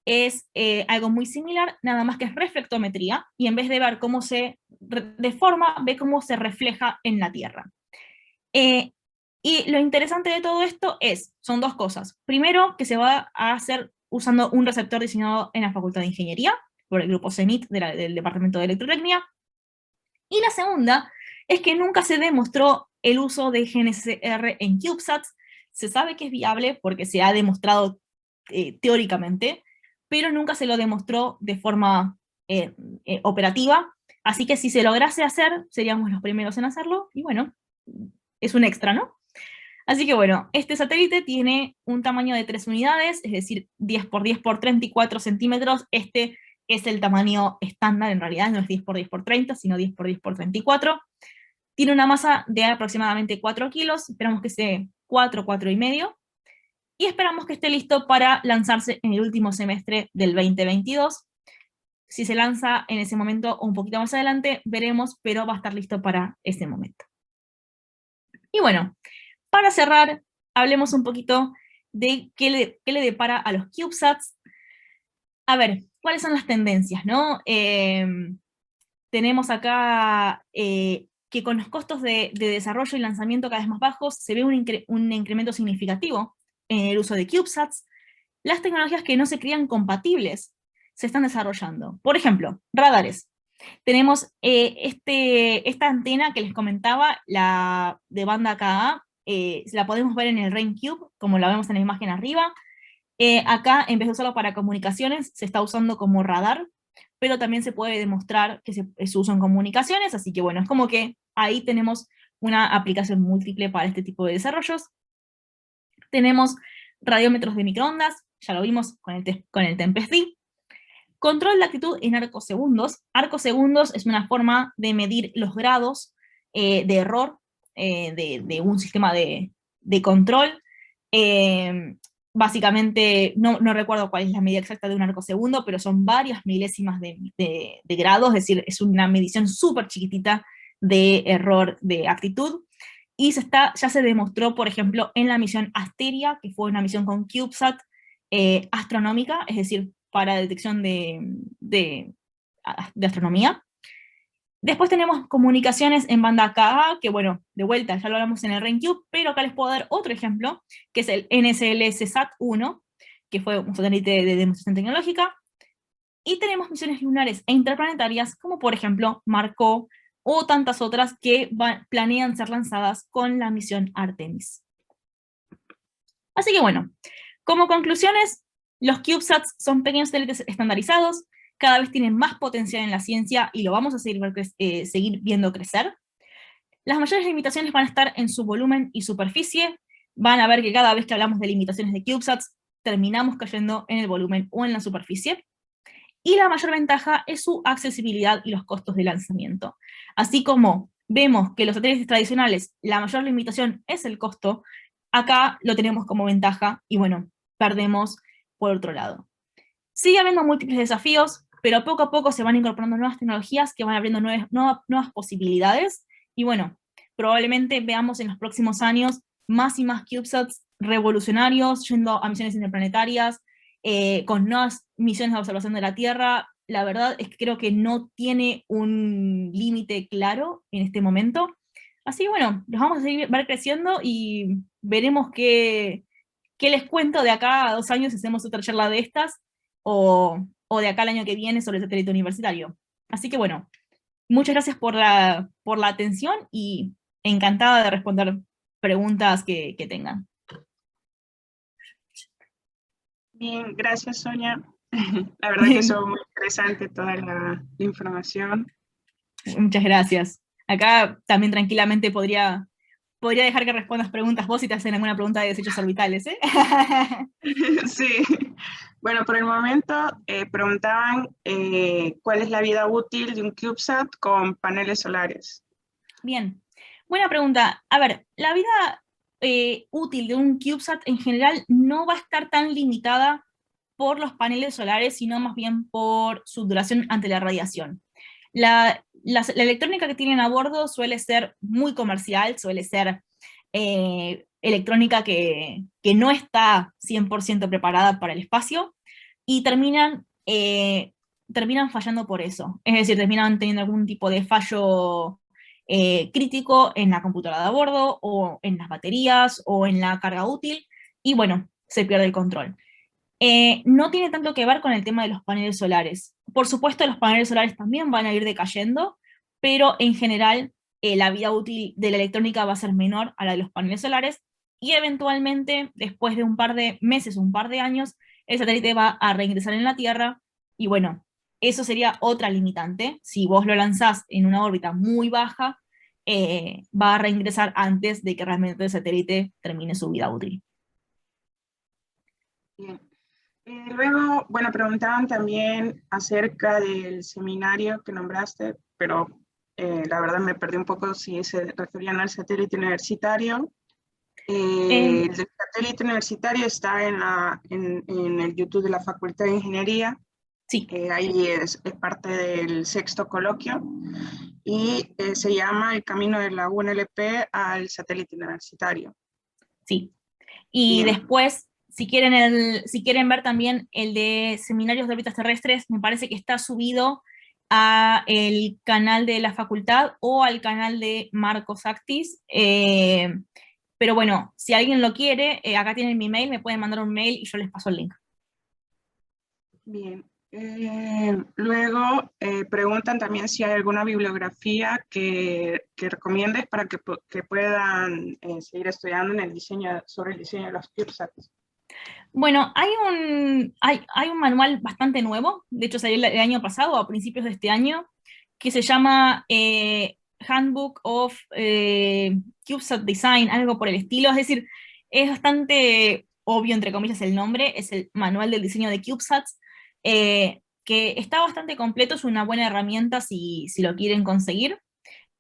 es algo muy similar, nada más que es reflectometría, y en vez de ver cómo se deforma, ve cómo se refleja en la Tierra. Y lo interesante de todo esto son dos cosas. Primero, que se va a hacer usando un receptor diseñado en la Facultad de Ingeniería, por el grupo CENIT del Departamento de Electrotecnia. Y la segunda es que nunca se demostró el uso de GNSS-R en CubeSats, se sabe que es viable porque se ha demostrado teóricamente, pero nunca se lo demostró de forma operativa, así que si se lograse hacer, seríamos los primeros en hacerlo, y bueno, es un extra, ¿no? Así que bueno, este satélite tiene un tamaño de 3 unidades, es decir, 10 por 10 por 34 centímetros. Este es el tamaño estándar, en realidad no es 10 por 10 por 30, sino 10 por 10 por 34. Tiene una masa de aproximadamente 4 kilos, esperamos que sea 4, 4 y medio, y esperamos que esté listo para lanzarse en el último semestre del 2022. Si se lanza en ese momento o un poquito más adelante, veremos, pero va a estar listo para ese momento. Y bueno, para cerrar, hablemos un poquito de qué le depara a los CubeSats. A ver, ¿cuáles son las tendencias, no? Tenemos acá que con los costos de desarrollo y lanzamiento cada vez más bajos, se ve un incremento significativo en el uso de CubeSats. Las tecnologías que no se creían compatibles se están desarrollando. Por ejemplo, radares. Tenemos esta antena que les comentaba, la de banda Ka, la podemos ver en el RainCube, como la vemos en la imagen arriba. Acá, en vez de usarlo para comunicaciones, se está usando como radar, pero también se puede demostrar que su uso en comunicaciones, así que bueno, es como que ahí tenemos una aplicación múltiple para este tipo de desarrollos. Tenemos radiómetros de microondas, ya lo vimos con el Tempest-D. Control de actitud en arcosegundos. Arcosegundos es una forma de medir los grados de error de un sistema de control. Básicamente, no recuerdo cuál es la medida exacta de un arcosegundo, pero son varias milésimas de grados, es decir, es una medición súper chiquitita de error de actitud. Y ya se demostró, por ejemplo, en la misión Asteria, que fue una misión con CubeSat astronómica, es decir, para detección de astronomía. Después tenemos comunicaciones en banda Ka, que bueno, de vuelta, ya lo hablamos en el RainCube, pero acá les puedo dar otro ejemplo, que es el NSLS-SAT-1, que fue un satélite de demostración tecnológica. Y tenemos misiones lunares e interplanetarias, como por ejemplo Marco, o tantas otras que planean ser lanzadas con la misión Artemis. Así que bueno, como conclusiones, los CubeSats son pequeños satélites estandarizados, cada vez tienen más potencial en la ciencia y lo vamos a seguir viendo crecer. Las mayores limitaciones van a estar en su volumen y superficie. Van a ver que cada vez que hablamos de limitaciones de CubeSats, terminamos cayendo en el volumen o en la superficie. Y la mayor ventaja es su accesibilidad y los costos de lanzamiento. Así como vemos que los satélites tradicionales, la mayor limitación es el costo, acá lo tenemos como ventaja y bueno, perdemos por otro lado. Sigue habiendo múltiples desafíos, pero poco a poco se van incorporando nuevas tecnologías que van abriendo nuevas posibilidades, y bueno, probablemente veamos en los próximos años más y más CubeSats revolucionarios, yendo a misiones interplanetarias, con nuevas misiones de observación de la Tierra. La verdad es que creo que no tiene un límite claro en este momento. Así que bueno, los vamos a seguir ver creciendo y veremos qué les cuento de acá a 2 años si hacemos otra charla de estas, o de acá al año que viene sobre el satélite universitario. Así que bueno, muchas gracias por la atención y encantada de responder preguntas que tengan.
Bien, gracias Sonia. La verdad que es muy interesante toda la información.
Muchas gracias. Acá también tranquilamente podría dejar que respondas preguntas vos si te hacen alguna pregunta de desechos orbitales, ¿eh?
Sí. Bueno, por el momento preguntaban cuál es la vida útil de un CubeSat con paneles solares.
Bien, buena pregunta. A ver, la vida útil de un CubeSat en general no va a estar tan limitada por los paneles solares, sino más bien por su duración ante la radiación. La electrónica que tienen a bordo suele ser muy comercial, suele ser electrónica que no está 100% preparada para el espacio, y terminan fallando por eso. Es decir, terminan teniendo algún tipo de fallo crítico en la computadora de a bordo, o en las baterías, o en la carga útil, y bueno, se pierde el control. No tiene tanto que ver con el tema de los paneles solares. Por supuesto, los paneles solares también van a ir decayendo, pero en general la vida útil de la electrónica va a ser menor a la de los paneles solares, y eventualmente, después de un par de meses o un par de años, el satélite va a reingresar en la Tierra, y bueno, eso sería otra limitante. Si vos lo lanzás en una órbita muy baja, va a reingresar antes de que realmente el satélite termine su vida útil.
Bien. Luego, bueno, preguntaban también acerca del seminario que nombraste, pero la verdad me perdí un poco si se referían al satélite universitario. El del satélite universitario está en el YouTube de la Facultad de Ingeniería.
Sí.
Ahí es parte del sexto coloquio y se llama El camino de la UNLP al satélite universitario.
Sí. Y
Bien.
después, si quieren ver también el de seminarios de órbitas terrestres, me parece que está subido a el canal de la facultad o al canal de Marcos Actis. Pero bueno, si alguien lo quiere, acá tienen mi mail, me pueden mandar un mail y yo les paso el link.
Bien. Luego preguntan también si hay alguna bibliografía que recomiendes para que puedan seguir estudiando en el diseño, sobre el diseño de los CubeSats.
Bueno, hay un manual bastante nuevo, de hecho salió el año pasado, a principios de este año, que se llama Handbook of CubeSat Design, algo por el estilo, es decir, es bastante obvio, entre comillas, el nombre, es el manual del diseño de CubeSats, que está bastante completo, es una buena herramienta si lo quieren conseguir.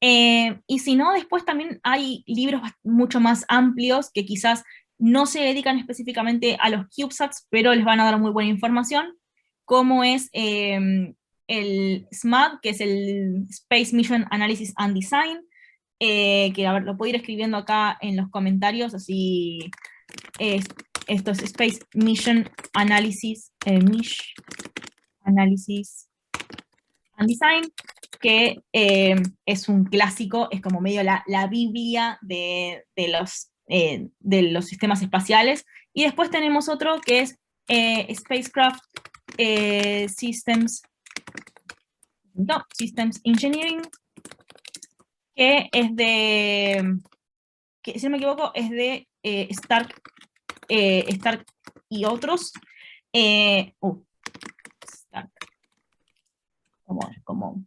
Y si no, después también hay libros mucho más amplios que quizás no se dedican específicamente a los CubeSats, pero les van a dar muy buena información, como es el SMAD, que es el Space Mission Analysis and Design, que a ver, lo puedo ir escribiendo acá en los comentarios, así esto es Space Mission Analysis, Analysis and Design, que es un clásico, es como medio la Biblia de los sistemas espaciales. Y después tenemos otro que es Spacecraft Systems Engineering, que es que si no me equivoco, es de Stark y otros. Stark, como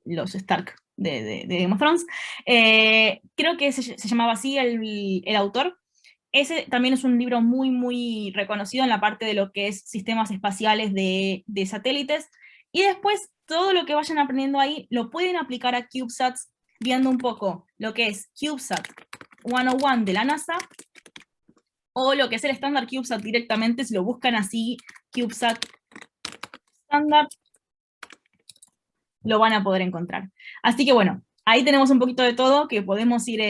los Stark de Game of Thrones. Creo que se llamaba así el autor. Ese también es un libro muy, muy reconocido en la parte de lo que es sistemas espaciales de satélites. Y después, todo lo que vayan aprendiendo ahí, lo pueden aplicar a CubeSats, viendo un poco lo que es CubeSat 101 de la NASA, o lo que es el estándar CubeSat directamente, si lo buscan así, CubeSat estándar, lo van a poder encontrar. Así que bueno, ahí tenemos un poquito de todo que podemos ir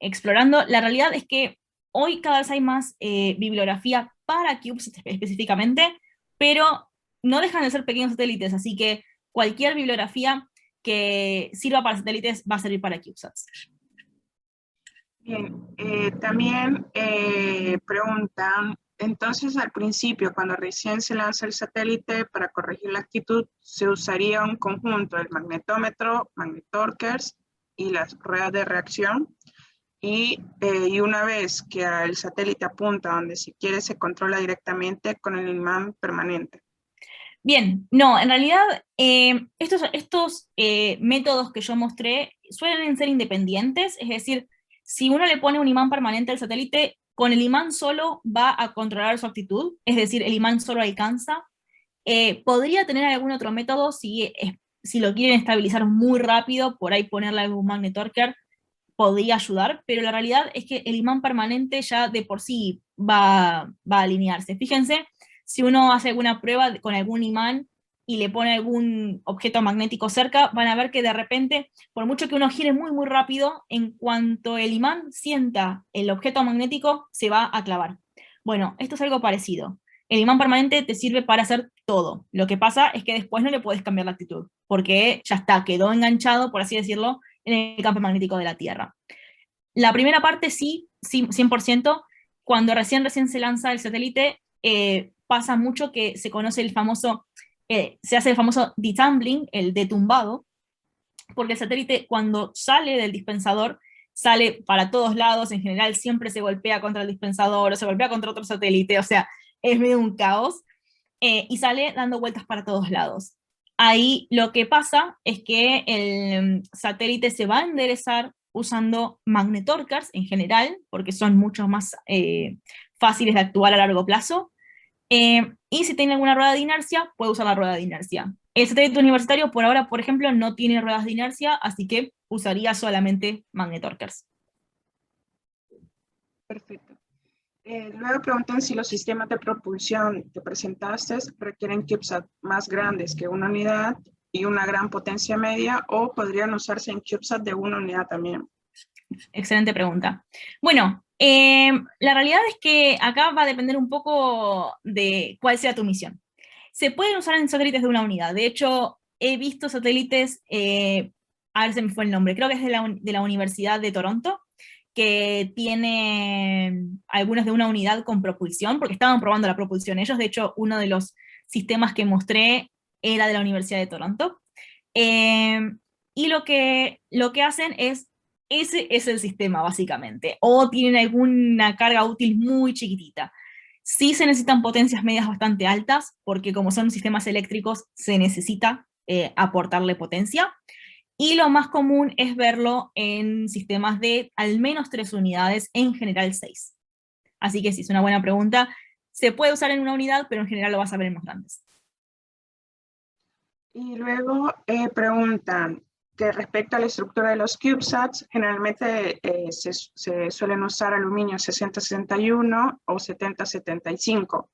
explorando. La realidad es que hoy cada vez hay más bibliografía para CubeSats específicamente, pero no dejan de ser pequeños satélites, así que cualquier bibliografía que sirva para satélites va a servir para CubeSats.
Bien, también preguntan, entonces al principio, cuando recién se lanza el satélite, para corregir la actitud, se usaría un conjunto del magnetómetro, magnetorquers y las ruedas de reacción, y una vez que el satélite apunta donde se quiere, se controla directamente con el imán permanente.
Bien, no, en realidad estos métodos que yo mostré suelen ser independientes, es decir, si uno le pone un imán permanente al satélite, con el imán solo va a controlar su actitud, es decir, el imán solo alcanza. Podría tener algún otro método si lo quieren estabilizar muy rápido, por ahí ponerle algún magnetorquer podría ayudar, pero la realidad es que el imán permanente ya de por sí va a alinearse. Fíjense, si uno hace alguna prueba con algún imán y le pone algún objeto magnético cerca, van a ver que de repente, por mucho que uno gire muy, muy rápido, en cuanto el imán sienta el objeto magnético, se va a clavar. Bueno, esto es algo parecido. El imán permanente te sirve para hacer todo. Lo que pasa es que después no le puedes cambiar la actitud, porque ya está, quedó enganchado, por así decirlo, en el campo magnético de la Tierra. La primera parte sí, 100%, cuando recién se lanza el satélite, pasa mucho que se conoce se hace el famoso detumbling, el detumbado, porque el satélite cuando sale del dispensador sale para todos lados, en general siempre se golpea contra el dispensador, o se golpea contra otro satélite, o sea, es medio un caos, y sale dando vueltas para todos lados. Ahí lo que pasa es que el satélite se va a enderezar usando magnetorcars en general, porque son mucho más fáciles de actuar a largo plazo, y si tiene alguna rueda de inercia, puede usar la rueda de inercia. El satélite universitario por ahora, por ejemplo, no tiene ruedas de inercia, así que usaría solamente magnetorcars.
Perfecto. Luego preguntan si los sistemas de propulsión que presentaste requieren CubeSat más grandes que una unidad y una gran potencia media, o podrían usarse en CubeSat de una unidad también.
Excelente pregunta. Bueno, la realidad es que acá va a depender un poco de cuál sea tu misión. Se pueden usar en satélites de una unidad. De hecho, he visto satélites, a ver si me fue el nombre, creo que es de la Universidad de Toronto, que tiene algunos de una unidad con propulsión, porque estaban probando la propulsión ellos. De hecho, uno de los sistemas que mostré era de la Universidad de Toronto. Y lo que hacen es, ese es el sistema básicamente, o tienen alguna carga útil muy chiquitita. Sí se necesitan potencias medias bastante altas, porque como son sistemas eléctricos, se necesita aportarle potencia, y lo más común es verlo en sistemas de al menos 3 unidades, en general 6. Así que sí, es una buena pregunta. Se puede usar en una unidad, pero en general lo vas a ver en más grandes.
Y luego preguntan que respecto a la estructura de los CubeSats, generalmente se suelen usar aluminio 6061 o 7075.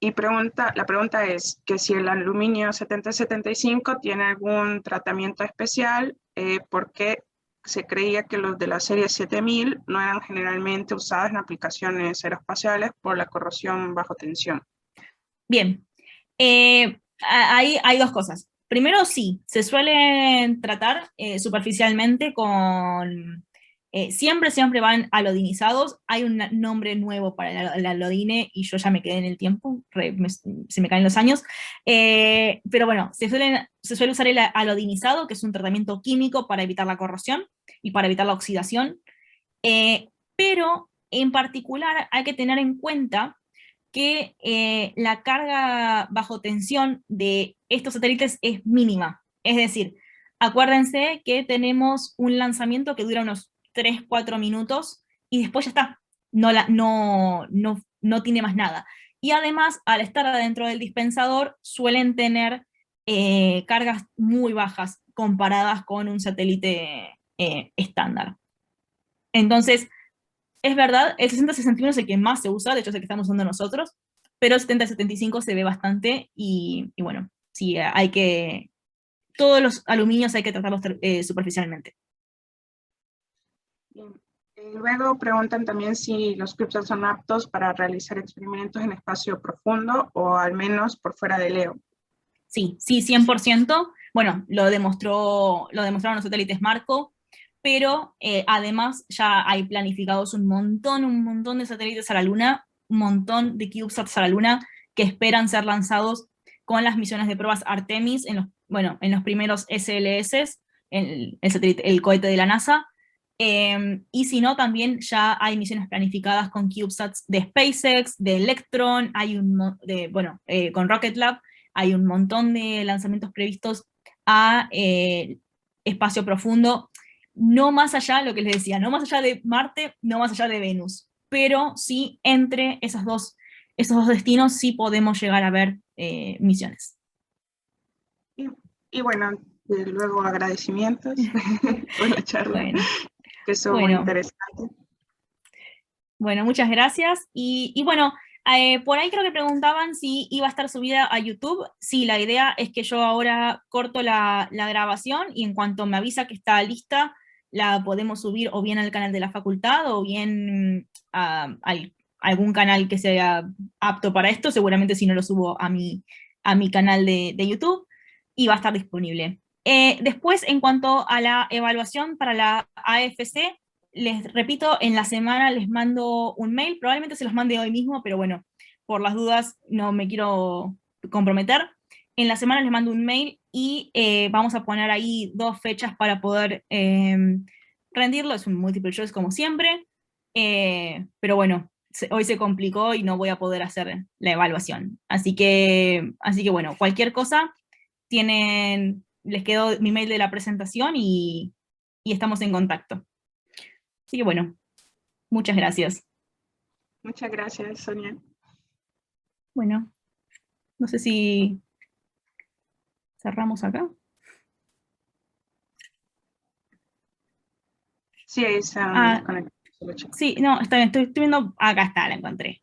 Y la pregunta es que si el aluminio 7075 tiene algún tratamiento especial, porque se creía que los de la serie 7000 no eran generalmente usados en aplicaciones aeroespaciales por la corrosión bajo tensión.
Bien, hay dos cosas. Primero, sí, se suelen tratar superficialmente con... siempre van alodinizados. Hay un nombre nuevo para el alodine y yo ya me quedé en el tiempo, se me caen los años. Pero bueno, se suele usar el alodinizado, que es un tratamiento químico para evitar la corrosión y para evitar la oxidación. Pero en particular hay que tener en cuenta que la carga bajo tensión de estos satélites es mínima. Es decir, acuérdense que tenemos un lanzamiento que dura unos 3-4 minutos y después ya está, no tiene más nada. Y además, al estar adentro del dispensador, suelen tener cargas muy bajas comparadas con un satélite estándar. Entonces, es verdad, el 6061 es el que más se usa, de hecho es el que estamos usando nosotros, pero el 7075 se ve bastante y bueno, sí, todos los aluminios hay que tratarlos superficialmente.
Bien. Luego preguntan también si los CubeSats son aptos para realizar experimentos en espacio profundo o al menos por fuera de LEO.
Sí, 100%. Bueno, lo demostraron los satélites Marco, pero además ya hay planificados un montón de satélites a la Luna, un montón de CubeSats a la Luna que esperan ser lanzados con las misiones de pruebas Artemis en los primeros SLS, el cohete de la NASA, y si no, también ya hay misiones planificadas con CubeSats de SpaceX, de Electron, con Rocket Lab, hay un montón de lanzamientos previstos a espacio profundo, no más allá, lo que les decía, no más allá de Marte, no más allá de Venus, pero sí entre esos dos destinos sí podemos llegar a ver misiones.
Y bueno, luego agradecimientos por la charla,
Bueno,
que estuvo muy interesante.
Bueno, muchas gracias. Y bueno, por ahí creo que preguntaban si iba a estar subida a YouTube. Sí, la idea es que yo ahora corto la grabación y en cuanto me avisa que está lista, la podemos subir o bien al canal de la facultad o bien a algún canal que sea apto para esto. Seguramente si no lo subo a mi canal de YouTube y va a estar disponible. Después, en cuanto a la evaluación para la AFC, les repito, en la semana les mando un mail, probablemente se los mande hoy mismo, pero bueno, por las dudas no me quiero comprometer. En la semana les mando un mail y vamos a poner ahí 2 fechas para poder rendirlo, es un multiple choice como siempre, pero bueno, hoy se complicó y no voy a poder hacer la evaluación. Así que bueno, cualquier cosa, les quedó mi mail de la presentación y estamos en contacto. Así que bueno, muchas gracias.
Muchas gracias, Sonia.
Bueno, no sé si cerramos acá.
Sí, ahí está
Ah,
conectado.
sí, no, está bien, estoy viendo, acá está, la encontré.